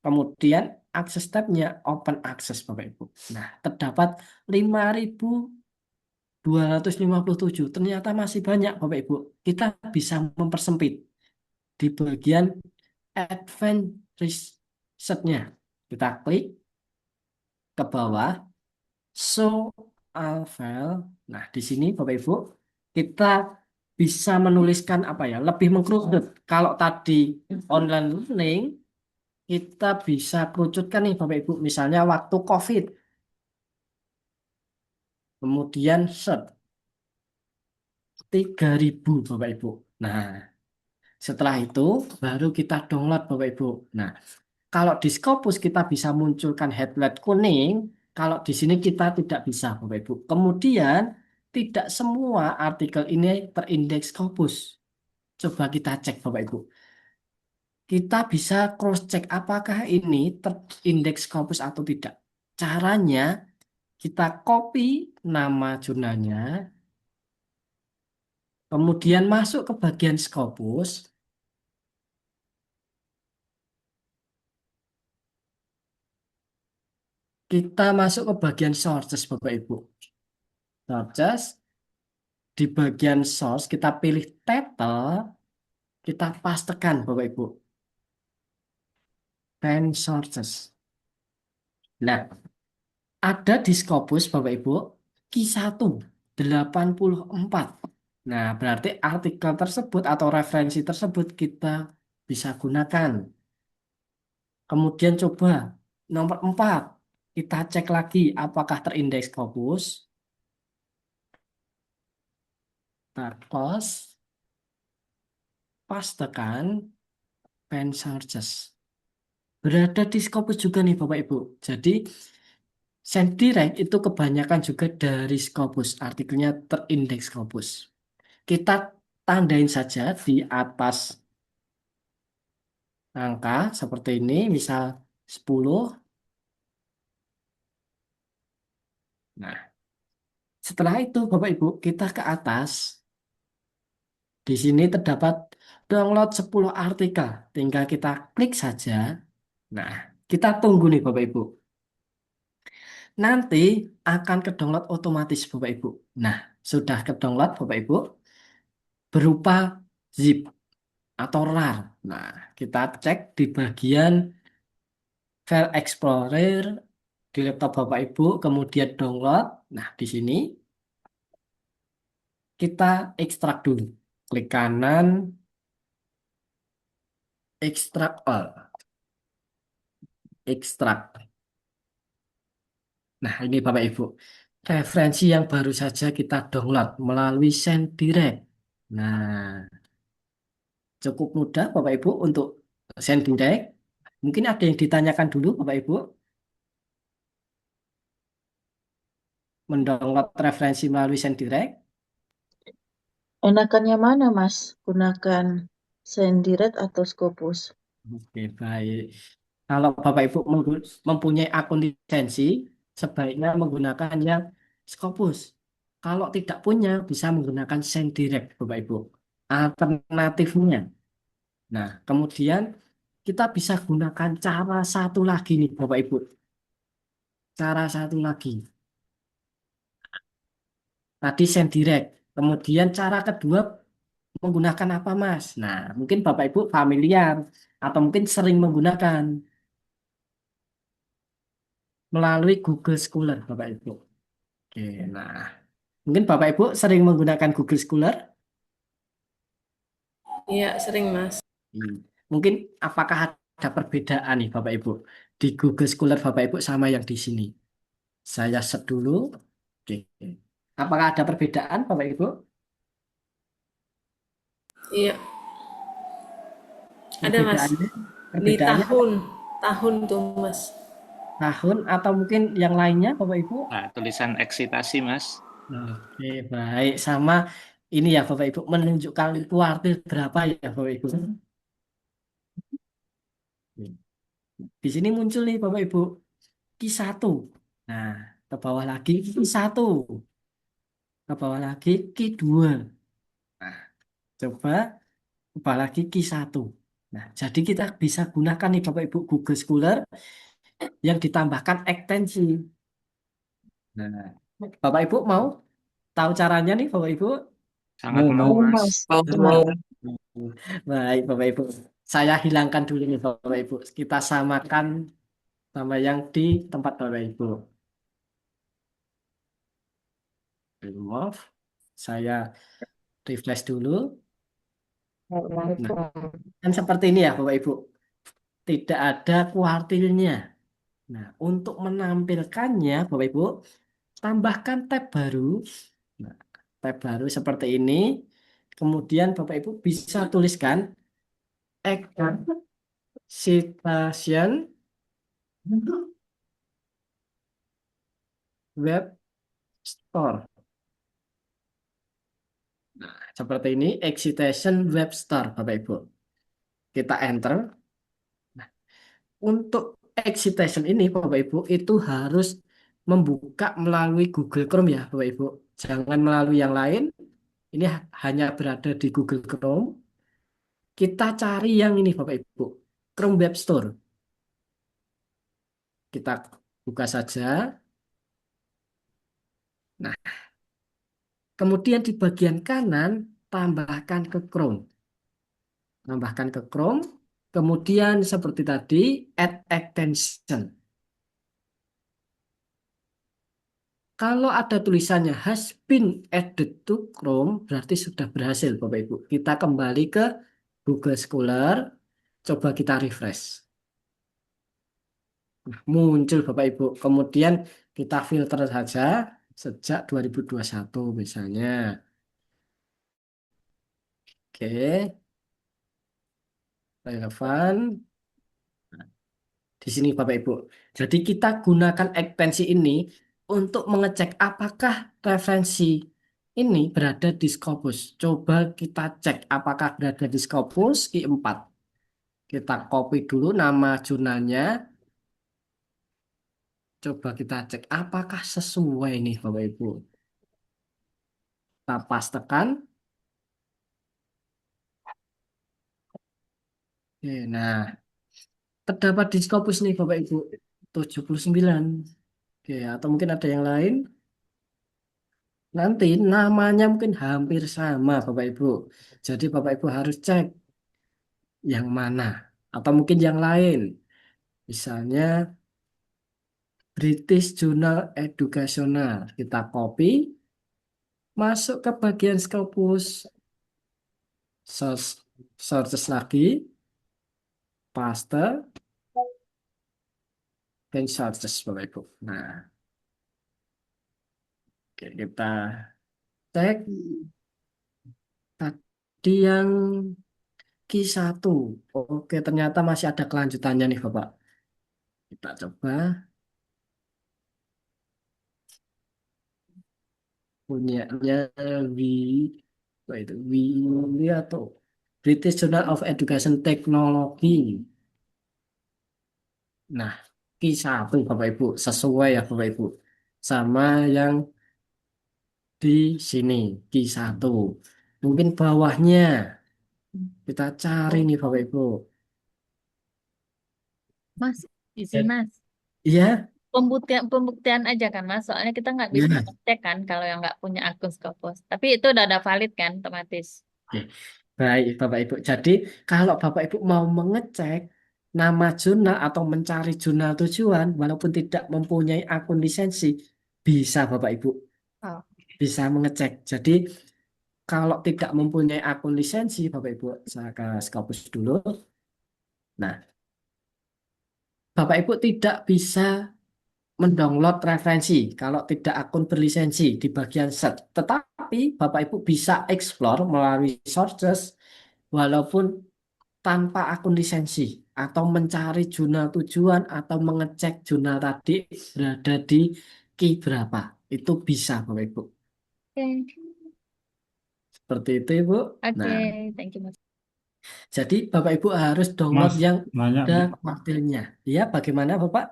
Kemudian akses tab-nya open access Bapak Ibu. Nah, terdapat 5.257. Ternyata masih banyak Bapak Ibu. Kita bisa mempersempit di bagian advanced research-nya. Kita klik ke bawah, show all file. Nah, di sini Bapak Ibu, kita bisa menuliskan apa ya, lebih mengkerucut. Kalau tadi online learning, kita bisa kerucutkan nih Bapak Ibu, misalnya waktu COVID. Kemudian search 3.000 Bapak Ibu. Nah, setelah itu baru kita download Bapak Ibu. Nah, kalau di Scopus kita bisa munculkan headlight kuning, kalau di sini kita tidak bisa Bapak Ibu. Kemudian tidak semua artikel ini terindeks Scopus. Coba kita cek Bapak Ibu. Kita bisa cross check apakah ini terindeks Scopus atau tidak. Caranya kita copy nama jurnalnya, kemudian masuk ke bagian Scopus. Kita masuk ke bagian sources Bapak Ibu. Sources, di bagian source kita pilih title, kita pastekan Bapak Ibu. 10 sources. Nah, ada di Scopus Bapak Ibu Q1 84. Nah, berarti artikel tersebut atau referensi tersebut kita bisa gunakan. Kemudian coba nomor 4. Kita cek lagi apakah terindeks Scopus. Kita close. Pastekan pen sources. Berada di Scopus juga nih Bapak Ibu. Jadi send direct itu kebanyakan juga dari Scopus. Artikelnya terindeks Scopus. Kita tandain saja di atas angka seperti ini. Misal 10. Nah, setelah itu Bapak Ibu kita ke atas. Di sini terdapat download 10 artikel. Tinggal kita klik saja. Nah, kita tunggu nih Bapak Ibu. Nanti akan ke-download otomatis Bapak Ibu. Nah, sudah ke-download Bapak Ibu berupa zip atau RAR. Nah, kita cek di bagian File Explorer di laptop Bapak Ibu, kemudian download. Nah, di sini kita ekstrak dulu. klik kanan, ekstrak all, ekstrak. Nah, ini Bapak Ibu, referensi yang baru saja kita download melalui Send Direct. Nah, cukup mudah Bapak Ibu untuk Send Direct. Mungkin ada yang ditanyakan dulu Bapak Ibu, mendownload referensi melalui Send Direct. Enakannya mana, Mas? Gunakan Sendirect atau Scopus? Oke, baik. Kalau Bapak Ibu mempunyai akun lisensi, sebaiknya menggunakan yang Scopus. Kalau tidak punya, bisa menggunakan Send Direct, Bapak Ibu. Alternatifnya. Nah, kemudian kita bisa gunakan cara satu lagi nih, Bapak Ibu. Cara satu lagi. Tadi Send Direct. Kemudian cara kedua menggunakan apa, Mas? Nah, mungkin Bapak Ibu familiar atau mungkin sering menggunakan melalui Google Scholar, Bapak Ibu. Oke, nah, mungkin Bapak Ibu sering menggunakan Google Scholar. Iya, sering Mas. Mungkin apakah ada perbedaan nih Bapak Ibu di Google Scholar Bapak Ibu sama yang di sini? Saya set dulu. Oke. Apakah ada perbedaan Bapak Ibu? Iya, ada Mas. Perbedaannya, Di perbedaannya tahun tuh Mas. tahun atau mungkin yang lainnya Bapak Ibu? Nah, tulisan eksitasi, Mas. Oke, baik. Sama ini ya Bapak Ibu menunjukkan kuartil berapa ya Bapak Ibu? Di sini muncul nih Bapak Ibu Q1. Nah, ke bawah lagi Q1. Ke bawah lagi Q2. Nah, coba ke bawah lagi Q1. Nah, jadi kita bisa gunakan nih Bapak Ibu Google Scholar yang ditambahkan ekstensi. Nah, Bapak Ibu mau tahu caranya nih Bapak Ibu? Sangat mau, Mas. Mau. Baik Bapak Ibu. Saya hilangkan dulu nih Bapak Ibu. Kita samakan sama yang di tempat Bapak Ibu. Remove. Saya refresh dulu. Nah, kan seperti ini ya Bapak Ibu. Tidak ada kuartilnya. Nah, untuk menampilkannya Bapak Ibu, tambahkan tab baru. Nah, tab baru seperti ini. Kemudian Bapak Ibu bisa tuliskan excitation web store. Nah, seperti ini excitation web store Bapak Ibu. Kita enter. Nah, untuk excitation ini Bapak Ibu itu harus membuka melalui Google Chrome ya Bapak Ibu. Jangan melalui yang lain. Ini hanya berada di Google Chrome. Kita cari yang ini Bapak Ibu. Chrome Web Store. Kita buka saja. Nah, kemudian di bagian kanan tambahkan ke Chrome. Tambahkan ke Chrome. Kemudian seperti tadi add extension. Kalau ada tulisannya has been added to Chrome, berarti sudah berhasil Bapak Ibu. Kita kembali ke Google Scholar, coba kita refresh. Nah, muncul Bapak Ibu. Kemudian kita filter saja sejak 2021 misalnya. Oke. Relevan. Di sini Bapak Ibu. Jadi kita gunakan ekstensi ini untuk mengecek apakah referensi ini berada di Scopus. Coba kita cek apakah berada di Scopus Q4. Kita copy dulu nama jurnalnya. Coba kita cek apakah sesuai nih Bapak Ibu. Kita pastekan. Oke, nah, terdapat di Scopus nih Bapak Ibu 79. Oke, atau mungkin ada yang lain. Nanti namanya mungkin hampir sama Bapak Ibu. Jadi Bapak Ibu harus cek yang mana atau mungkin yang lain. Misalnya British Journal Educational. Kita copy, masuk ke bagian Scopus. Source, sources lagi, paste, dan sources Bapak Ibu. Nah, oke, kita cek tadi yang Q1. Oke, ternyata masih ada kelanjutannya nih Bapak. Kita coba punyanya Wi, apa itu? Wi atau British Journal of Education Technology. Nah, Q1 Bapak Ibu, sesuai ya Bapak Ibu. Sama yang di sini, Q1. Mungkin bawahnya kita cari nih Bapak Ibu. Mas, izin Mas. Iya, Pembuktian aja kan Mas, soalnya kita nggak bisa iya. ngecek kan kalau yang nggak punya akun Scopus. Tapi itu udah ada valid kan, otomatis. Oke. Baik, Bapak Ibu. Jadi, kalau Bapak Ibu mau mengecek nama jurnal atau mencari jurnal tujuan, walaupun tidak mempunyai akun lisensi, bisa Bapak Ibu. Oh. Bisa mengecek. Jadi, kalau tidak mempunyai akun lisensi, Bapak Ibu, saya ke Scopus dulu. Nah, Bapak Ibu tidak bisa mendownload referensi kalau tidak akun berlisensi di bagian search. Tetapi Bapak Ibu bisa explore melalui sources walaupun tanpa akun lisensi atau mencari jurnal tujuan atau mengecek jurnal tadi berada di key berapa. Itu bisa Bapak Ibu. Oke, Seperti itu Ibu. oke, Nah, thank you Mas. jadi Bapak Ibu harus download Mas, yang nanya ada kuartilnya. Ya, bagaimana Bapak?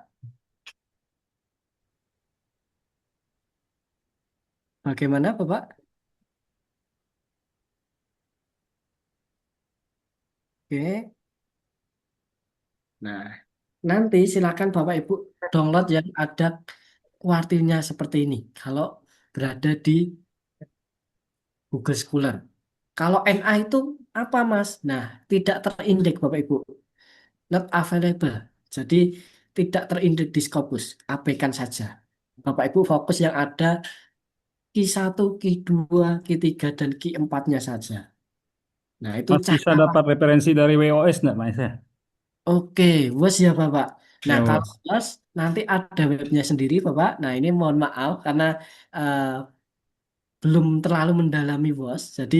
Bagaimana Bapak? Oke. Nah, nanti silakan Bapak Ibu download yang ada kuartilnya seperti ini. Kalau berada di Google Scholar. Kalau NA itu apa Mas? Nah, tidak terindeks Bapak Ibu. Not available. Jadi tidak terindeks di Scopus. Abaikan saja. Bapak Ibu fokus yang ada Q1, Q2, Q3, dan Q4-nya saja. Nah, itu Mas bisa cara. dapat referensi dari WOS nggak Mas ya? Oke, WOS ya Bapak. Nah, Ya kalau WOS. WOS nanti ada webnya sendiri Bapak. Nah, ini mohon maaf karena eh, belum terlalu mendalami WOS. Jadi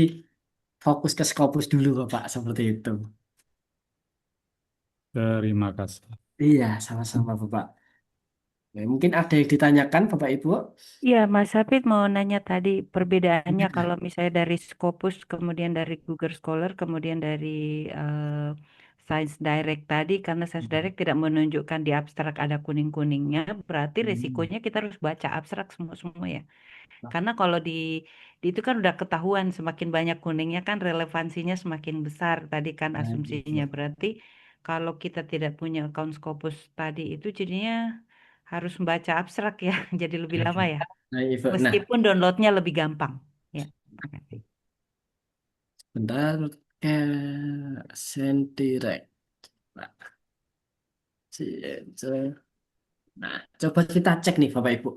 fokus ke Scopus dulu Bapak, seperti itu. Terima kasih. Iya, sama-sama Bapak. Nah, mungkin ada yang ditanyakan Bapak Ibu. Iya, Mas Hafid mau nanya tadi perbedaannya kalau misalnya dari Scopus, kemudian dari Google Scholar, kemudian dari eh, Science Direct tadi, karena Science Direct tidak menunjukkan di abstrak ada kuning-kuningnya, berarti resikonya kita harus baca abstrak semua-semua ya. Karena kalau di itu kan udah ketahuan semakin banyak kuningnya kan relevansinya semakin besar tadi kan Nah, asumsinya. gitu. Berarti kalau kita tidak punya account Scopus tadi itu jadinya harus membaca abstrak ya, jadi lebih lama ya. Nah, Ibu. Nah, Meskipun downloadnya lebih gampang. Ya, terima kasih. bentar ke Sendirect. Nah, nah, coba kita cek nih Bapak Ibu.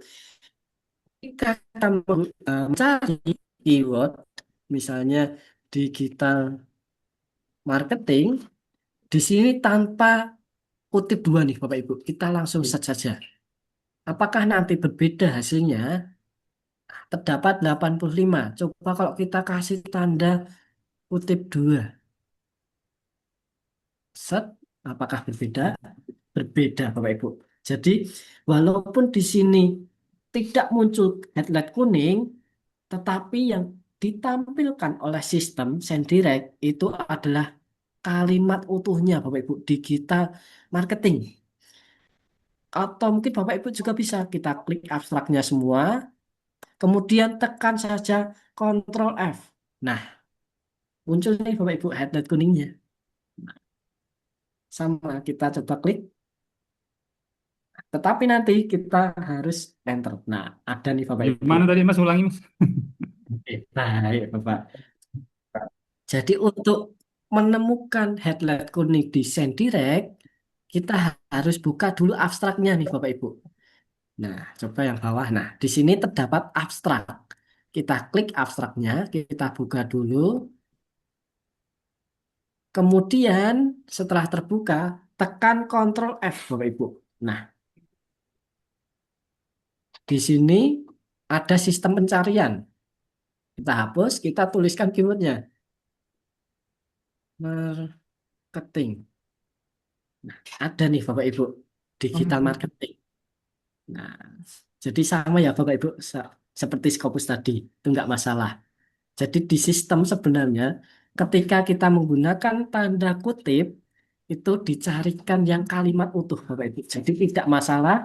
Jika kita mencari keyword, misalnya digital marketing, di sini tanpa kutip dua nih Bapak Ibu, kita langsung search saja. Apakah nanti berbeda hasilnya? Terdapat 85. Coba kalau kita kasih tanda kutip dua, set, apakah berbeda? Berbeda Bapak Ibu. Jadi walaupun di sini tidak muncul headlight kuning, tetapi yang ditampilkan oleh sistem SendDirect itu adalah kalimat utuhnya Bapak Ibu, digital marketing. Atau mungkin Bapak Ibu juga bisa kita klik abstraknya semua, kemudian tekan saja Ctrl F. Nah, muncul nih Bapak Ibu headlight kuningnya. Sama kita coba klik, tetapi nanti kita harus enter. Nah, ada nih Bapak Ibu. Gimana tadi Mas ulangi Mas? Oke, baik Bapak. Jadi untuk menemukan headlight kuning di SendDirect, kita harus buka dulu abstraknya nih Bapak Ibu. Nah, coba yang bawah. Nah, di sini terdapat abstrak. Kita klik abstraknya, kita buka dulu. Kemudian setelah terbuka, tekan Ctrl F, Bapak Ibu. Nah, di sini ada sistem pencarian. Kita hapus, kita tuliskan keywordnya. Marketing. Nah, ada nih Bapak Ibu, digital marketing. Nah, jadi sama ya Bapak Ibu, seperti Scopus tadi, itu nggak masalah. Jadi di sistem sebenarnya ketika kita menggunakan tanda kutip itu dicarikan yang kalimat utuh Bapak Ibu. Jadi tidak masalah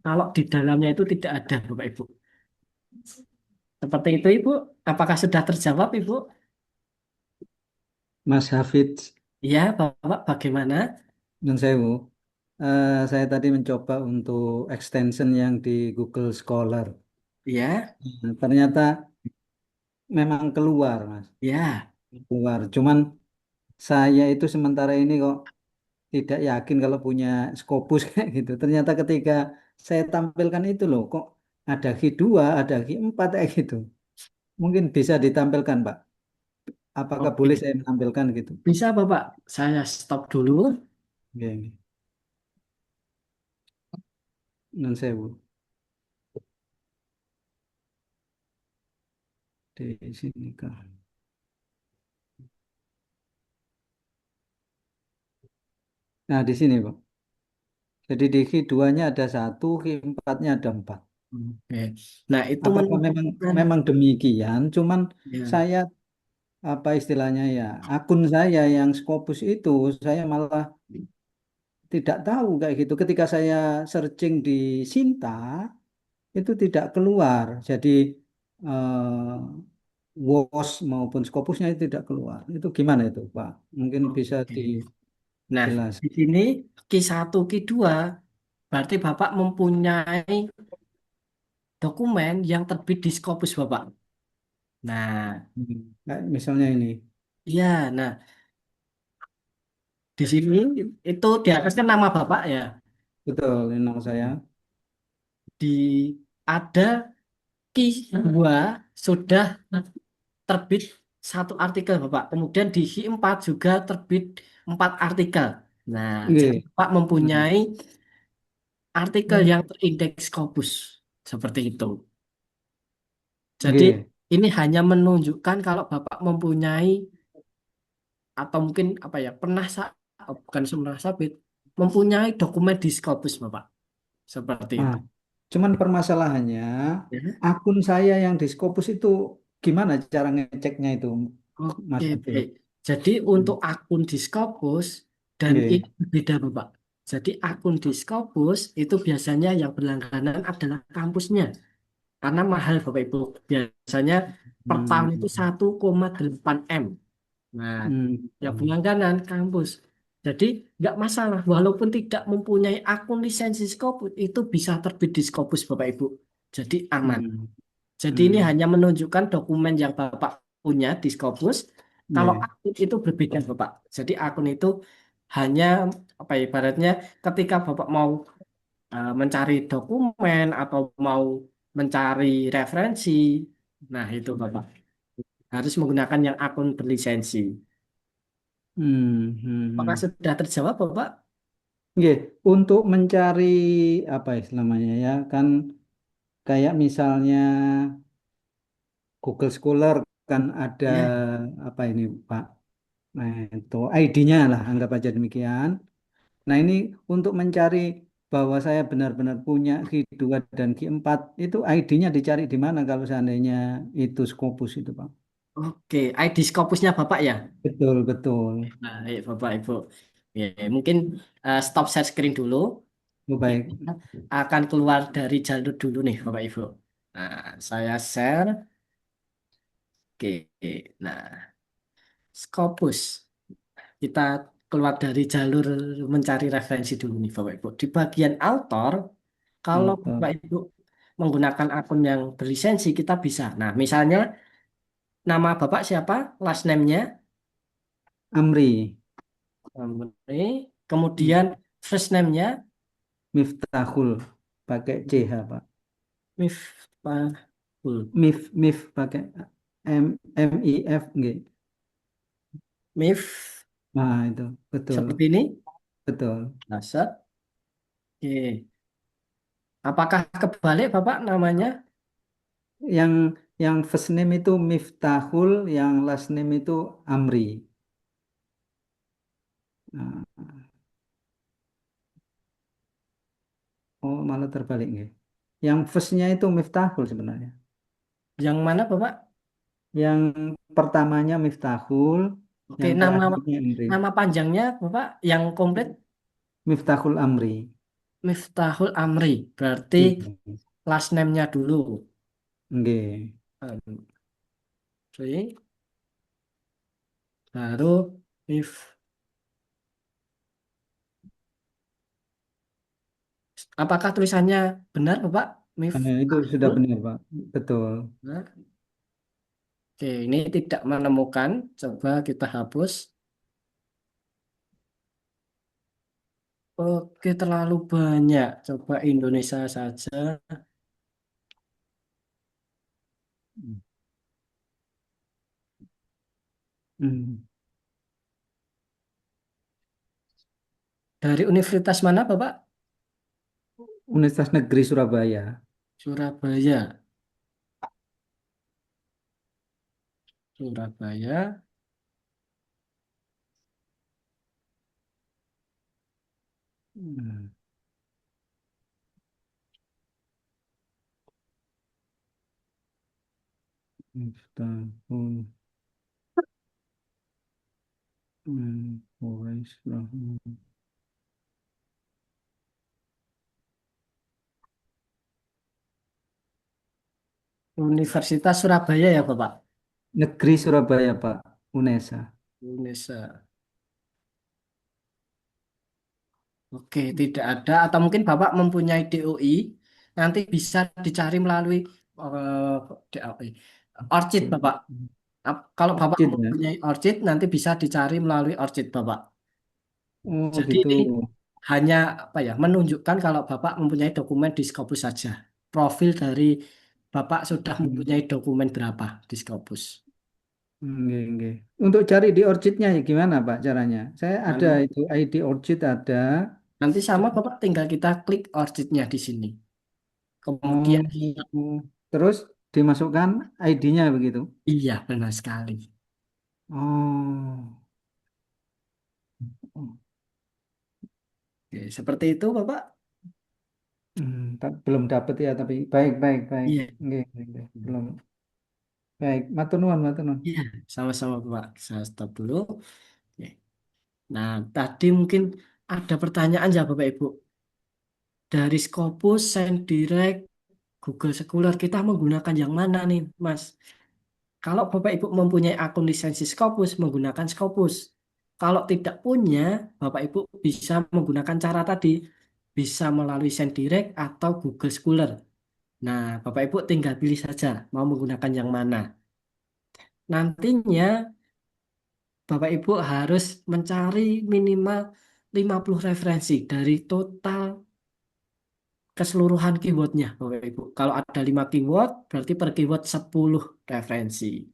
kalau di dalamnya itu tidak ada Bapak Ibu. Seperti itu Ibu. Apakah sudah terjawab Ibu? Mas Hafidz, Iya Bapak bagaimana? Nun Sewu, saya tadi mencoba untuk extension yang di Google Scholar. Iya, Nah, ternyata memang keluar, Mas. iya. Keluar. Cuman saya itu sementara ini kok tidak yakin kalau punya Scopus kayak gitu. Ternyata ketika saya tampilkan itu loh, kok ada Q2, ada Q4 kayak gitu. Mungkin bisa ditampilkan, Pak. Apakah boleh Oke. saya menampilkan gitu? Bisa Bapak, saya stop dulu. Oke. Nun Sewu. Di sini kah? Nah, di sini, Pak. Jadi di Q2-nya ada 1, Q4-nya ada 4. Oke. Nah, itu Apakah memang menunjukkan memang demikian? Cuman ya. saya apa istilahnya ya, akun saya yang Scopus itu saya malah tidak tahu kayak gitu. Ketika saya searching di Sinta itu tidak keluar. Jadi WOS maupun Scopusnya itu tidak keluar. Itu gimana itu, Pak? Mungkin bisa Oke. Nah, dijelaskan. di sini Q1, Q2 berarti Bapak mempunyai dokumen yang terbit di Scopus Bapak. Nah, Kayak misalnya ini, iya, nah di sini itu di atasnya nama Bapak ya. betul ini nama saya. Di ada Q2 sudah terbit satu artikel Bapak. Kemudian di Q4 juga terbit 4 artikel. Nah, jadi Oke. Bapak mempunyai artikel Hmm. yang terindeks Scopus seperti itu. Jadi Oke. ini hanya menunjukkan kalau Bapak mempunyai atau mungkin apa ya pernah bukan pernah sabit mempunyai dokumen di Scopus Bapak seperti Nah, itu. cuman permasalahannya Ya. akun saya yang di Scopus itu gimana cara ngeceknya itu, Oke, Mas Abdul? baik. Jadi untuk akun di Scopus dan Oke. ini berbeda Bapak. Jadi akun di Scopus itu biasanya yang berlangganan adalah kampusnya karena mahal Bapak Ibu. Biasanya per tahun itu Hmm. 1,8 M. Nah, yang Hmm. berlangganan kampus. Jadi nggak masalah, walaupun tidak mempunyai akun lisensi Scopus, itu bisa terbit di Scopus Bapak Ibu. Jadi aman. Hmm. Jadi ini Hmm. hanya menunjukkan dokumen yang Bapak punya di Scopus. Kalau Oke. akun itu berbeda Bapak. Jadi akun itu hanya apa ya, ibaratnya ketika Bapak mau mencari dokumen atau mau mencari referensi, nah itu Bapak harus menggunakan yang akun berlisensi. Hmm. Hmm. Apakah Hmm. sudah terjawab Bapak? Oke. Untuk mencari apa istilahnya ya kan kayak misalnya Google Scholar kan ada Ya. apa ini Pak? Nah, itu ID-nya lah anggap aja demikian. Nah, ini untuk mencari bahwa saya benar-benar punya Q2 dan Q4 itu ID-nya dicari di mana kalau seandainya itu Scopus itu, Pak? Oke, ID Scopusnya Bapak ya? Betul, betul. Baik, Bapak Ibu. Ya, mungkin stop share screen dulu. Oh, baik. Kita akan keluar dari jalur dulu nih, Bapak Ibu. Nah, saya share. Oke, nah, Scopus. Kita keluar dari jalur mencari referensi dulu nih, Bapak Ibu. Di bagian author, kalau Betul. Bapak Ibu menggunakan akun yang berlisensi, kita bisa. Nah, misalnya nama Bapak siapa? Last name-nya? Amri, Kemudian first name-nya Miftahul, pakai CH, Pak. Miftahul. Mif pakai MIF, nggih. Mif Nah, itu betul, Seperti ini. betul. Nah, set. Oke. Apakah kebalik Bapak namanya? Yang yang first name itu Miftahul, yang last name itu Amri. Nah, oh, malah terbalik nggih. Yang firstnya itu Miftahul sebenarnya. Yang mana Bapak? Yang pertamanya Miftahul, Oke, yang nama terakhirnya Amri. nama panjangnya Bapak yang komplit Miftahul Amri. Miftahul Amri. Berarti Iya. last name-nya dulu. Nggih. Amri. Baru Mif. Apakah tulisannya benar Bapak? Itu sudah Miftahul. benar, Pak. Betul. Nah, oke, ini tidak menemukan. Coba kita hapus. Oke, terlalu banyak. Coba Indonesia saja. Hmm. Dari universitas mana Bapak? Universitas Negeri Surabaya. Surabaya. Surabaya. Hmm. Miftahul. Quraish Rahman. Universitas Surabaya ya Bapak? Negeri Surabaya, Pak. UNESA. Indonesia. Oke, tidak ada. Atau mungkin Bapak mempunyai DOI, nanti bisa dicari melalui DOI. Orchid, Bapak. Kalau Bapak Orchid, ya. mempunyai Orchid, nanti bisa dicari melalui Orchid, Bapak. Oh, Jadi gitu. ini hanya apa ya, menunjukkan kalau Bapak mempunyai dokumen di Scopus saja. Profil dari Bapak sudah mempunyai dokumen berapa di Scopus. Nggih, nggih. Untuk cari di Orchidnya ya gimana, Pak, caranya? Saya ada Nanti, itu ID Orchid ada. nanti sama Bapak tinggal kita klik Orchidnya di sini. Kemudian, Oh, terus dimasukkan ID-nya begitu. iya benar sekali. Oh. Oke, seperti itu Bapak. Belum dapat ya, tapi baik, baik, baik. Iya, Nggih, nggih, nggih. Belum. Baik, matur nuwun, matur nuwun. iya, sama-sama Bapak. Saya stop dulu. Oke. Nah, tadi mungkin ada pertanyaan ya Bapak Ibu. Dari Scopus, SendDirect, Google Scholar, kita menggunakan yang mana nih, Mas? Kalau Bapak Ibu mempunyai akun lisensi Scopus, menggunakan Scopus. Kalau tidak punya, Bapak Ibu bisa menggunakan cara tadi. Bisa melalui SendDirect atau Google Scholar. Nah, Bapak Ibu tinggal pilih saja mau menggunakan yang mana. Nantinya Bapak Ibu harus mencari minimal 50 referensi dari total keseluruhan keywordnya Bapak Ibu. Kalau ada 5 keyword, berarti per keyword 10 referensi.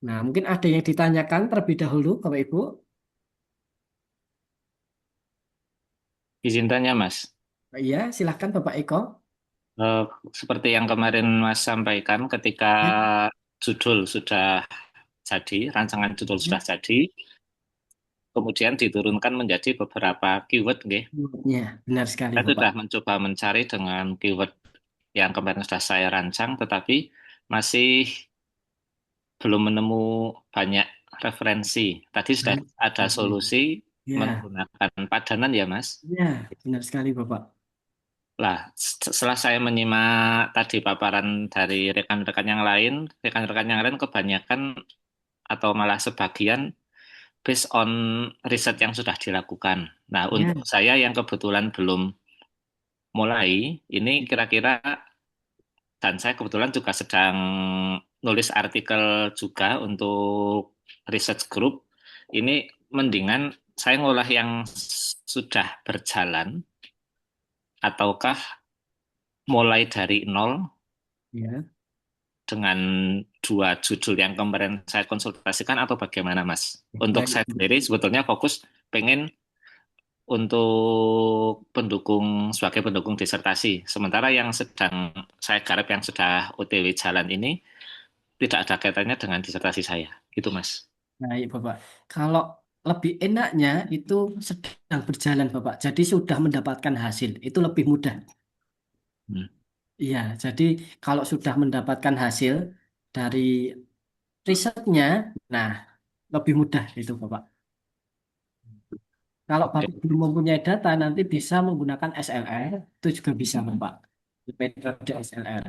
Nah, mungkin ada yang ditanyakan terlebih dahulu Bapak Ibu. Izin tanya, Mas. Iya, silahkan Bapak Eko. Eh, Seperti yang kemarin Mas sampaikan, ketika Ya, judul sudah jadi, rancangan judul ya, sudah jadi, kemudian diturunkan menjadi beberapa keyword, nggih. ya, benar sekali Saya Bapak. sudah mencoba mencari dengan keyword yang kemarin sudah saya rancang, tetapi masih belum menemu banyak referensi. Tadi sudah ada solusi Ya, menggunakan padanan ya, Mas. ya, benar sekali Bapak. Lah, setelah saya menyimak tadi paparan dari rekan-rekan yang lain kebanyakan atau malah sebagian based on riset yang sudah dilakukan. Nah, Ya, untuk saya yang kebetulan belum mulai, ini kira-kira dan saya kebetulan juga sedang nulis artikel juga untuk research group. Ini mendingan saya ngolah yang sudah berjalan ataukah mulai dari nol ya. dengan dua judul yang kemarin saya konsultasikan atau bagaimana, Mas? Untuk saya Baik. sendiri sebetulnya fokus pengen untuk sebagai pendukung disertasi. Sementara yang sedang saya garap yang sudah OTW jalan ini tidak ada kaitannya dengan disertasi saya. Gitu, Mas. Baik, Bapak. Kalau lebih enaknya itu sedang berjalan, Bapak. Jadi sudah mendapatkan hasil, itu lebih mudah. Hmm. Iya, jadi kalau sudah mendapatkan hasil dari risetnya, nah lebih mudah itu, Bapak. Kalau Oke. Bapak belum mempunyai data, nanti bisa menggunakan SLR, itu juga bisa, Bapak. Metode SLR.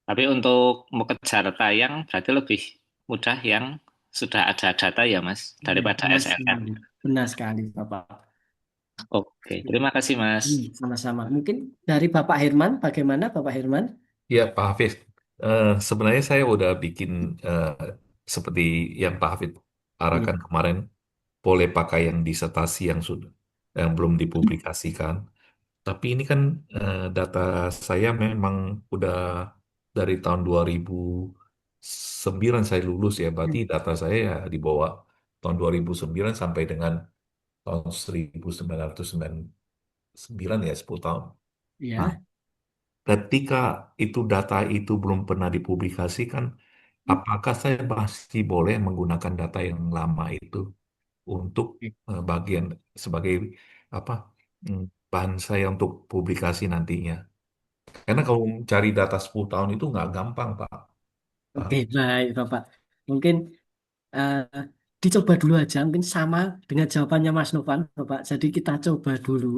Tapi untuk mengejar tayang berarti lebih mudah yang sudah ada data ya, Mas, Iya, daripada benar SLR. sekali. Benar sekali, Bapak. Oke, terima kasih, Mas. Sama-sama. Mungkin dari Bapak Herman, bagaimana Bapak Herman? Ya, Pak Hafiz. Sebenarnya saya udah bikin eh, seperti yang Pak Hafiz Hmm. arahkan kemarin, boleh pakai yang disertasi yang belum dipublikasikan. Tapi ini kan data saya memang udah dari tahun 2009 saya lulus ya. Berarti data saya ya di bawah tahun 2009 sampai dengan tahun 1999 ya, 10 tahun. Nah, Ya. ketika itu data itu belum pernah dipublikasikan, apakah saya masih boleh menggunakan data yang lama itu untuk bagian sebagai apa hmm, bahan saya untuk publikasi nantinya? Karena kalau cari data 10 tahun itu nggak gampang, Pak. Pak. Oke, baik Bapak. Mungkin eh, dicoba dulu aja, mungkin sama dengan jawabannya Mas Novan, Bapak. Jadi kita coba dulu,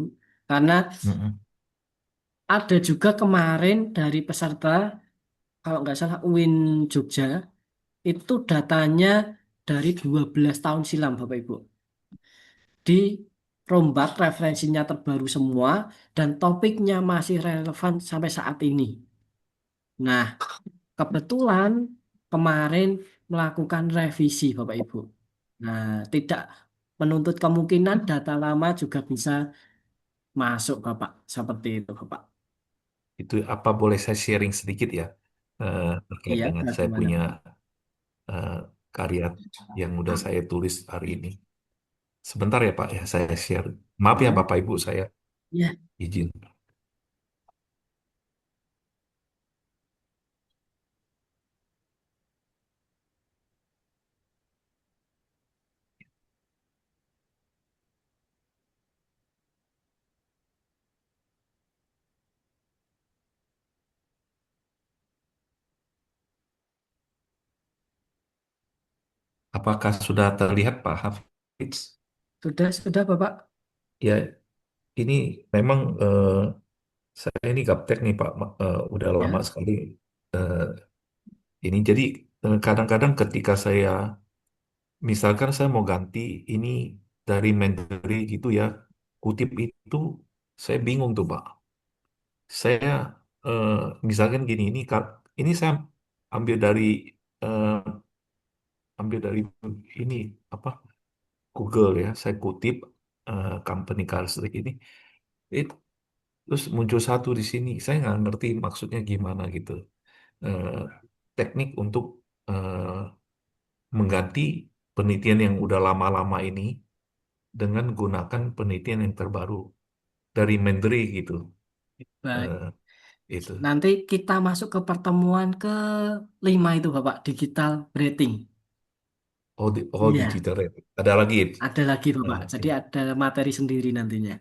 karena Mm-mm. ada juga kemarin dari peserta, kalau nggak salah UIN Jogja, itu datanya dari 12 tahun silam, Bapak Ibu. Dirombak referensinya terbaru semua, dan topiknya masih relevan sampai saat ini. Nah, kebetulan kemarin melakukan revisi, Bapak Ibu. Nah, tidak menuntut kemungkinan data lama juga bisa masuk, Bapak. Seperti itu, Bapak. Itu apa boleh saya sharing sedikit ya terkait Iya, dengan saya bagaimana, punya Bapak? eh, karya yang udah saya tulis hari ini. Sebentar ya Pak ya, saya share. Maaf ya Ya, Bapak Ibu, saya ya, izin. Apakah sudah terlihat Pak Hafiz? sudah, Bapak. Ya, ini memang saya ini gaptek nih Pak, udah lama Ya, sekali eh, ini. Jadi kadang-kadang ketika saya, misalkan saya mau ganti ini dari Mendeley gitu ya, kutip itu, saya bingung tuh Pak. Saya eh, misalkan gini, ini saya ambil dari eh, ini apa Google ya, saya kutip company karakteristik ini, it, terus muncul satu di sini, saya nggak ngerti maksudnya gimana gitu. Eh, Teknik untuk eh, mengganti penelitian yang udah lama-lama ini dengan gunakan penelitian yang terbaru dari Mendeley gitu. baik. Eh, itu. Nanti kita masuk ke pertemuan ke-5 itu, Bapak, digital rating. Iya, Digital rate. Ada lagi. ada lagi, Bapak. Oke. Jadi ada materi sendiri nantinya.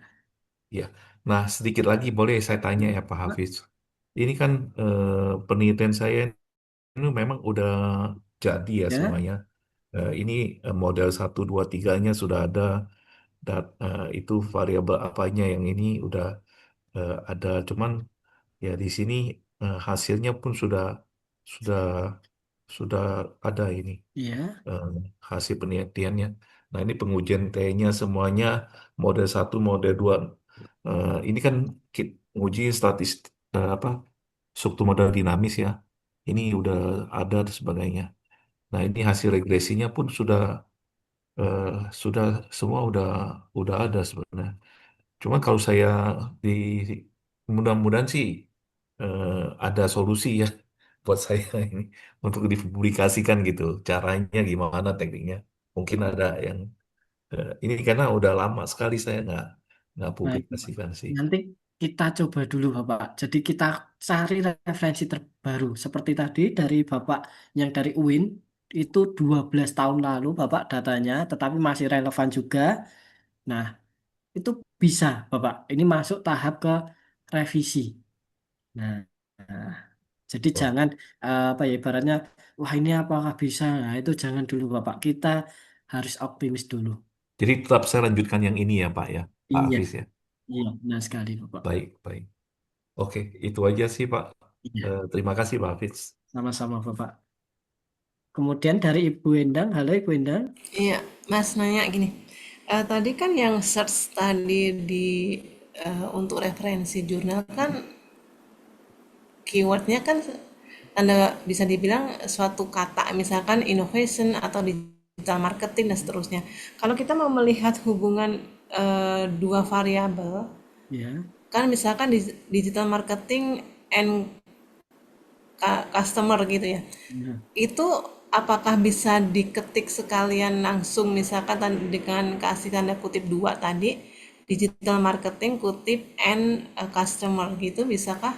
Ya. Nah, sedikit lagi boleh saya tanya ya Pak Hafiz. Ini kan penelitian saya ini memang udah jadi ya Ya, semuanya. Ini model 1, 2, 3-nya sudah ada. Itu variabel apanya yang ini udah ada. Cuman ya di sini hasilnya pun sudah sudah ada ini iya, eh, hasil penelitiannya. Nah, ini pengujian T-nya semuanya model 1, model 2. Ini kan uji statistik apa struktur modal dinamis ya. Ini udah ada dan sebagainya. Nah, ini hasil regresinya pun eh, sudah semua udah ada sebenarnya. Cuma kalau di mudah-mudahan sih ada solusi ya buat saya ini untuk dipublikasikan gitu. Caranya gimana, tekniknya? Mungkin ada yang ini karena udah lama sekali saya nggak Baik, Bapak. publikasikan sih. Nanti kita coba dulu, Bapak. Jadi kita cari referensi terbaru. Seperti tadi dari Bapak yang dari UIN, itu 12 tahun lalu Bapak datanya, tetapi masih relevan juga. Nah, itu bisa, Bapak. Ini masuk tahap ke revisi. Nah, nah, jadi Oh, jangan apa ya ibaratnya, wah ini apakah bisa? Nah, itu jangan dulu, Bapak. Kita harus optimis dulu. jadi tetap saya lanjutkan yang ini ya Pak ya, Pak Iya, Hafiz ya. iya, benar sekali, Bapak. Baik, baik. Oke, itu aja sih Pak. Iya, Terima kasih Pak Hafiz. sama-sama, Bapak. Kemudian dari Ibu Endang, halo Ibu Endang. Iya, Mas nanya gini. Tadi kan yang search tadi di untuk referensi jurnal kan keywordnya kan Anda bisa dibilang suatu kata, misalkan innovation atau digital marketing dan seterusnya. Kalau kita mau melihat hubungan dua variabel, Ya, kan misalkan di digital marketing and customer gitu ya, ya. itu apakah bisa diketik sekalian langsung misalkan dengan kasih tanda kutip dua tadi, digital marketing kutip and customer gitu bisakah?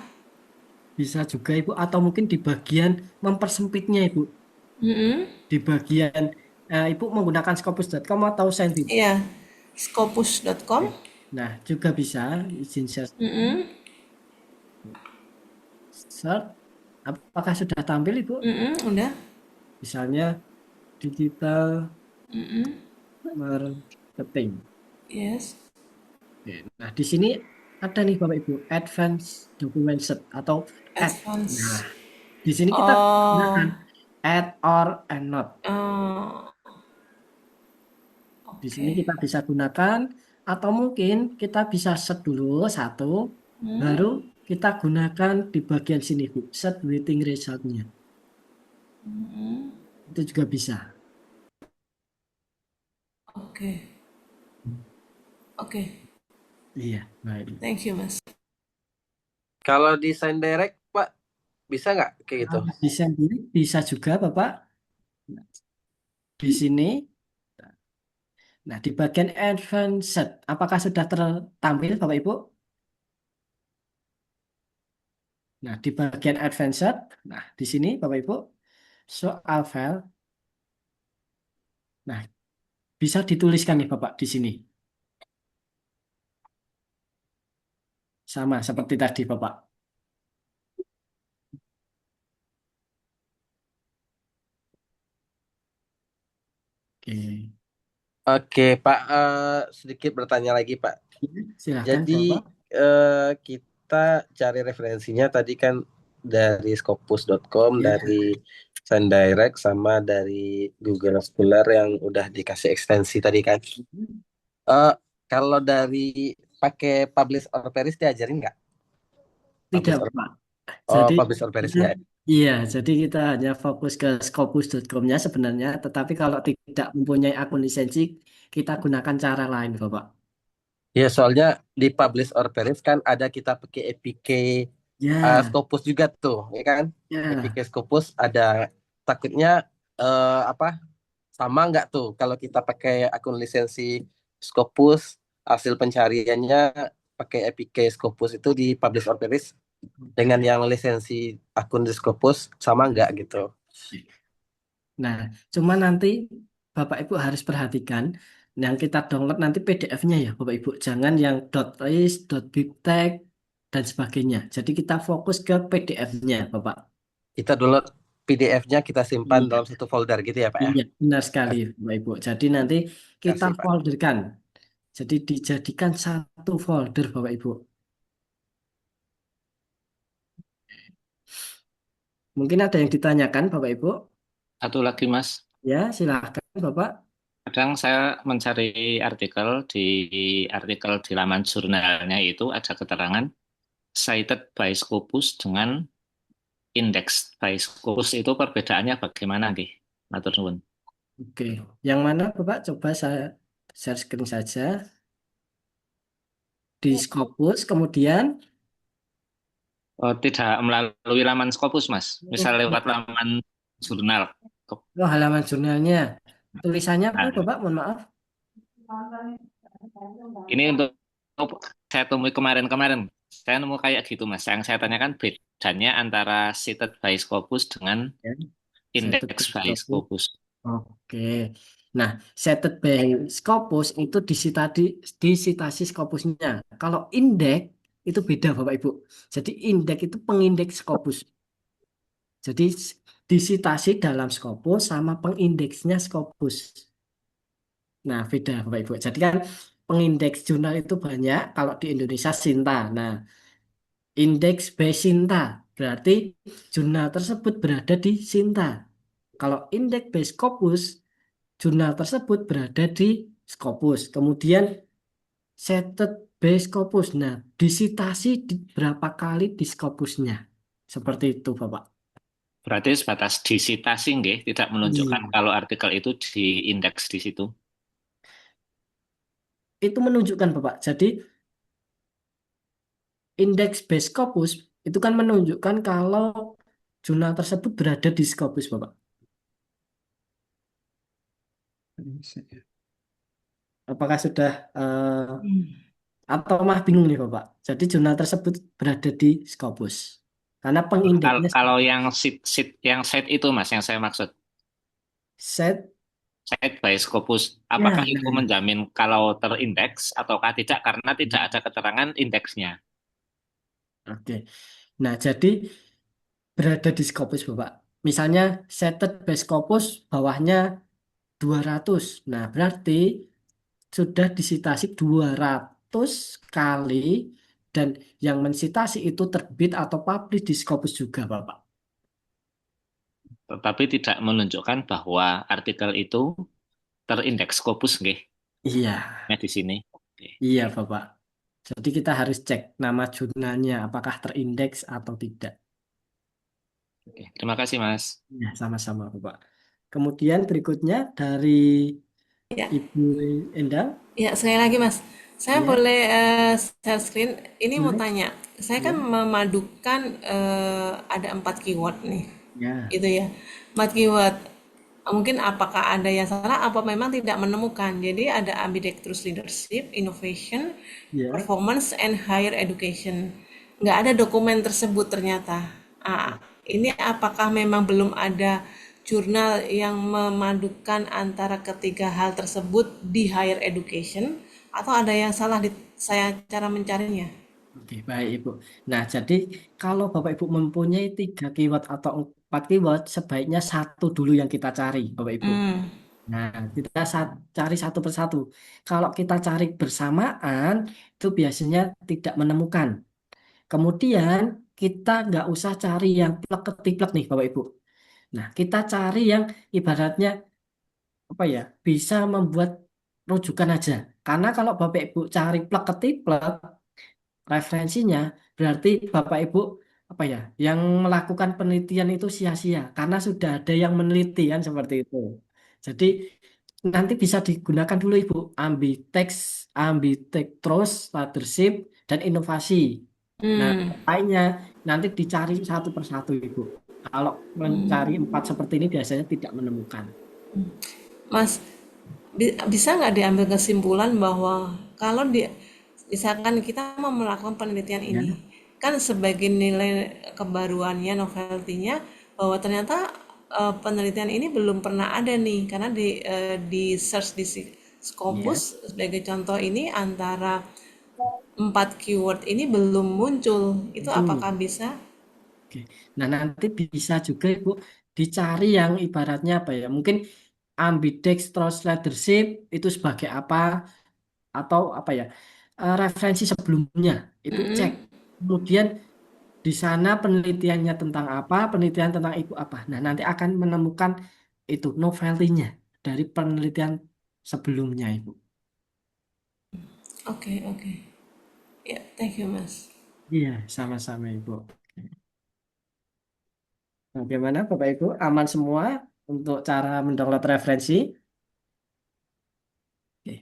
Bisa juga Ibu, atau mungkin di bagian mempersempitnya Ibu. Di bagian Ibu menggunakan scopus.com atau Scientific. Iya, scopus.com. Nah, juga bisa izin share. Search. Apakah sudah tampil Ibu? Udah. Misalnya digital marketing. Yes. Oke, nah, di sini ada nih Bapak Ibu, advanced document set atau add. Advance. Nah, di sini kita gunakan add or and not. Di sini kita bisa gunakan atau mungkin kita bisa set dulu satu, baru kita gunakan di bagian sini Bu, set waiting resultnya. Itu juga bisa. Oke. Oke. Iya, baik. Thank you, Mas. Kalau desain direct, Pak, bisa nggak kayak gitu? Desain diri bisa juga Bapak. Di sini. Nah, di bagian advanced, apakah sudah tertampil Bapak Ibu? Nah, di bagian advanced, nah di sini Bapak Ibu, soal file. Nah, bisa dituliskan nih Bapak di sini. Sama seperti tadi Bapak. Oke. Oke, Pak, sedikit bertanya lagi, Pak. Silahkan Jadi Bapak. kita cari referensinya tadi kan dari scopus.com, Ya. dari SunDirect, sama dari Google Scholar yang udah dikasih ekstensi tadi kan. Kalau dari pakai Publish or Perish diajarin nggak? Tidak Publish or- Pak. Oh, Jadi Publish or Perish kita, nggak? iya, jadi kita hanya fokus ke scopus.com-nya sebenarnya, tetapi kalau tidak mempunyai akun lisensi, kita gunakan cara lain Bapak. Ya, soalnya di Publish or Perish kan ada kita pakai APK Ya, Scopus juga tuh, ya kan? ya. APK Scopus ada, takutnya apa sama nggak tuh kalau kita pakai akun lisensi Scopus, hasil pencariannya pakai APK Scopus itu di Publish or Perish dengan yang lisensi akun di Scopus sama nggak gitu? Nah, cuma nanti Bapak Ibu harus perhatikan yang kita download nanti PDF-nya ya Bapak Ibu. Jangan yang .list, .bibtex, dan sebagainya. Jadi kita fokus ke PDF-nya Bapak. Kita download PDF-nya, kita simpan Iya, dalam satu folder gitu ya Pak ya? iya, benar sekali Bapak Ibu. Jadi nanti kita Kasih Pak. folderkan. Jadi dijadikan satu folder Bapak Ibu. Mungkin ada yang ditanyakan Bapak Ibu? Satu lagi, Mas. Ya, silahkan Bapak. Kadang saya mencari artikel di laman jurnalnya itu ada keterangan cited by Scopus dengan index by Scopus itu perbedaannya bagaimana nggih? Matur nuwun. Oke, yang mana Bapak? Coba saya share screen saja. Di Scopus, kemudian Tidak melalui laman Scopus, Mas. Misal lewat laman jurnal. Oh, halaman jurnalnya. Tulisannya apa, Nah, Bapak? Mohon maaf. ini untuk saya temui kemarin-kemarin. Saya nemu kayak gitu, Mas. Yang saya tanyakan bedanya antara cited by Scopus dengan Ya, index cited by by Scopus. Scopus. Oke. Nah, cited by Scopus itu disitasi Scopusnya. Kalau indeks itu beda, Bapak Ibu. Jadi indeks itu pengindeks Scopus. Jadi disitasi dalam Scopus sama pengindeksnya Scopus. Nah, beda Bapak Ibu. Jadi kan pengindeks jurnal itu banyak, kalau di Indonesia Sinta. Nah, indeks by Sinta berarti jurnal tersebut berada di Sinta. Kalau indeks by Scopus, jurnal tersebut berada di Scopus. Kemudian cited by Scopus. Nah, disitasi berapa kali di Scopusnya. Seperti itu, Bapak. Berarti sebatas disitasi, nggih, tidak menunjukkan Iya. kalau artikel itu diindeks di situ. Itu menunjukkan, Bapak. Jadi indeks by Scopus itu kan menunjukkan kalau jurnal tersebut berada di Scopus, Bapak. Apakah sudah atau mah bingung nih, Bapak? Jadi jurnal tersebut berada di Scopus. Karena Kalau pengindeksnya kalau yang yang set itu, Mas, yang saya maksud. set. Set by Scopus, Ya, apakah nah, itu menjamin kalau terindeks ataukah tidak karena tidak ada keterangan indeksnya? oke. Nah, jadi berada di Scopus, Bapak. Misalnya setted by Scopus bawahnya 200. Nah, berarti sudah disitasi 200 kali dan yang mensitasi itu terbit atau publish di Scopus juga, Bapak. Tetapi tidak menunjukkan bahwa artikel itu terindeks Scopus, nggih, Iya, di sini. Oke. iya, Bapak. Jadi kita harus cek nama jurnalnya apakah terindeks atau tidak. Oke. Terima kasih, Mas. Ya, sama-sama, Bapak. Kemudian berikutnya dari Ya, Ibu Endang. ya sekali lagi Mas, saya Ya. boleh share screen. Ini mau Hmm. tanya, saya kan Ya. memadukan ada 4 keyword nih, Ya. gitu ya. 4 keyword. Mungkin apakah ada yang salah, apa memang tidak menemukan. Jadi ada ambidextrous leadership, innovation, Ya. performance, and higher education. Nggak ada dokumen tersebut ternyata. Ini apakah memang belum ada jurnal yang memadukan antara ketiga hal tersebut di higher education, atau ada yang salah di saya cara mencarinya? Oke, baik Ibu. Nah, jadi kalau Bapak Ibu mempunyai 3 keyword atau 4 keyword, sebaiknya satu dulu yang kita cari, Bapak Ibu. Nah, kita cari satu persatu. Kalau kita cari bersamaan, itu biasanya tidak menemukan. Kemudian, kita nggak usah cari yang plek-ketiplek nih, Bapak Ibu. Nah, kita cari yang ibaratnya, apa ya, bisa membuat rujukan aja. Karena kalau Bapak Ibu cari plek-ketiplek, referensinya berarti Bapak Ibu apa ya yang melakukan penelitian itu sia-sia karena sudah ada yang meneliti kan seperti itu. Jadi nanti bisa digunakan dulu Ibu ambidextrous leadership dan inovasi. Nah, lainnya nanti dicari satu persatu Ibu. Kalau mencari 4 seperti ini biasanya tidak menemukan. Mas, bisa nggak diambil kesimpulan bahwa kalau misalkan kita mau melakukan penelitian Ya. ini, kan sebagai nilai kebaruannya, novelty-nya, bahwa ternyata penelitian ini belum pernah ada nih, karena di search di Scopus sebagai contoh ini antara 4 keyword ini belum muncul. Itu Betul. apakah bisa? Oke. Nah, nanti bisa juga Ibu dicari yang ibaratnya apa ya? Mungkin ambidextrous leadership itu sebagai apa atau apa ya? Referensi sebelumnya itu cek. Kemudian di sana penelitiannya tentang apa, penelitian tentang itu apa. Nah, nanti akan menemukan itu novelty-nya dari penelitian sebelumnya, Ibu. Oke, oke. Ya, thank you, Mas. Iya, sama-sama, Ibu. Bagaimana Bapak Ibu? Aman semua untuk cara mendownload referensi? Oke.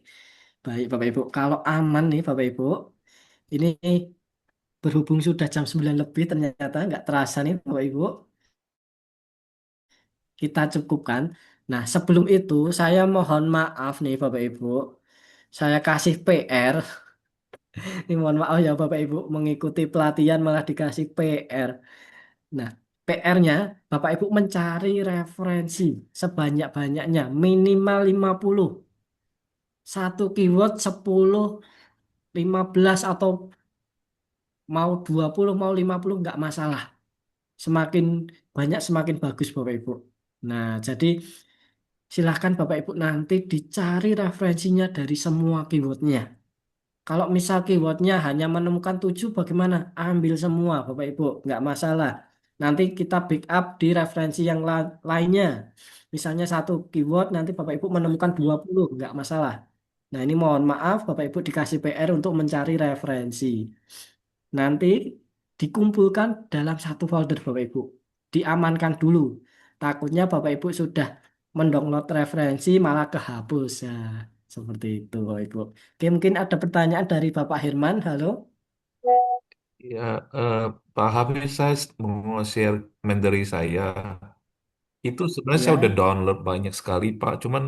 Baik Bapak Ibu, kalau aman nih Bapak Ibu, ini berhubung sudah jam 9 lebih ternyata nggak terasa nih Bapak Ibu. Kita cukupkan. Nah, sebelum itu saya mohon maaf nih Bapak Ibu. Saya kasih PR. Ini mohon maaf ya Bapak Ibu mengikuti pelatihan malah dikasih PR. Nah, PR-nya Bapak Ibu mencari referensi sebanyak-banyaknya minimal 50. Satu keyword 10, 15 atau mau 20, mau 50 nggak masalah. Semakin banyak semakin bagus Bapak Ibu. Nah, jadi silahkan Bapak Ibu nanti dicari referensinya dari semua keywordnya. Kalau misal keywordnya hanya menemukan 7, bagaimana? Ambil semua Bapak Ibu, nggak masalah. Nanti kita backup di referensi yang lainnya. Misalnya satu keyword nanti Bapak Ibu menemukan 20, nggak masalah. Nah, ini mohon maaf Bapak Ibu dikasih PR untuk mencari referensi. Nanti dikumpulkan dalam satu folder Bapak Ibu. Diamankan dulu. Takutnya Bapak Ibu sudah mendownload referensi malah kehapus. Nah, seperti itu Bapak Ibu. Oke, mungkin ada pertanyaan dari Bapak Herman. Halo. Ya, Pak Hafiz, saya mau share Mendeley saya. Itu sebenarnya saya udah Ya, download banyak sekali, Pak. Cuman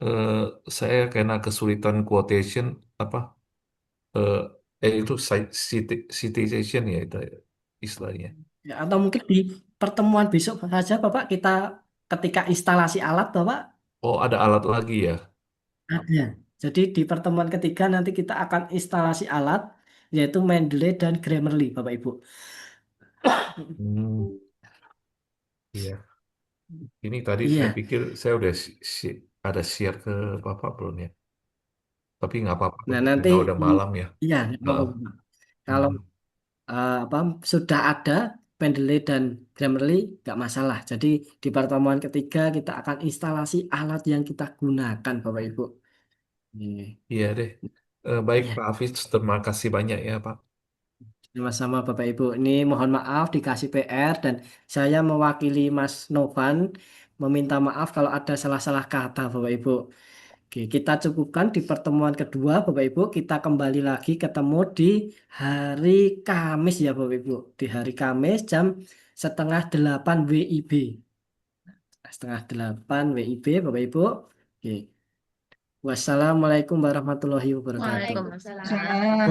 eh, saya kena kesulitan quotation apa? eh itu citation ya itu istilahnya. ya, atau mungkin di pertemuan besok saja Bapak kita ketika instalasi alat Bapak Oh, ada alat lagi ya? ada. Jadi di pertemuan ketiga nanti kita akan instalasi alat yaitu Mendeley dan Grammarly Bapak Ibu. Hmm, iya. Ini tadi saya Iya. pikir saya udah ada share ke Bapak belum ya? Tapi nggak apa-apa Nah, lah, nanti karena udah malam ya. iya nggak apa-apa, Heeh. Bapak. Kalau Hmm. apa sudah ada Mendeley dan Grammarly nggak masalah. Jadi di pertemuan ketiga kita akan instalasi alat yang kita gunakan Bapak Ibu. Ini. Iya deh. Baik Iya. Pak Hafiz, terima kasih banyak ya Pak. Sama-sama Bapak Ibu. Ini mohon maaf dikasih PR dan saya mewakili Mas Novan meminta maaf kalau ada salah-salah kata Bapak Ibu. Oke, kita cukupkan di pertemuan kedua Bapak Ibu. Kita kembali lagi ketemu di hari Kamis ya Bapak Ibu. Di hari Kamis jam 7:30 WIB. 7:30 WIB Bapak Ibu. Oke. Wassalamualaikum warahmatullahi wabarakatuh.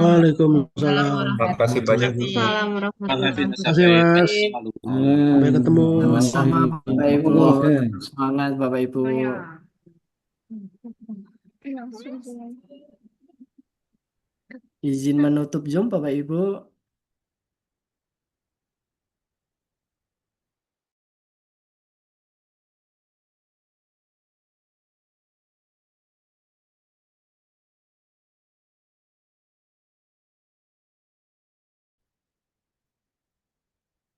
Waalaikumsalam. Waalaikumsalam Terima kasih banyak. warahmatullahi Waalaikumsalam warahmatullahi wabarakatuh. Mas Terima kasih Hafid, Mas. Sampai ketemu. Sama-sama Bapak Ibu. Oke. Semangat Bapak Ibu. Langsung. Izin menutup Zoom Bapak Ibu.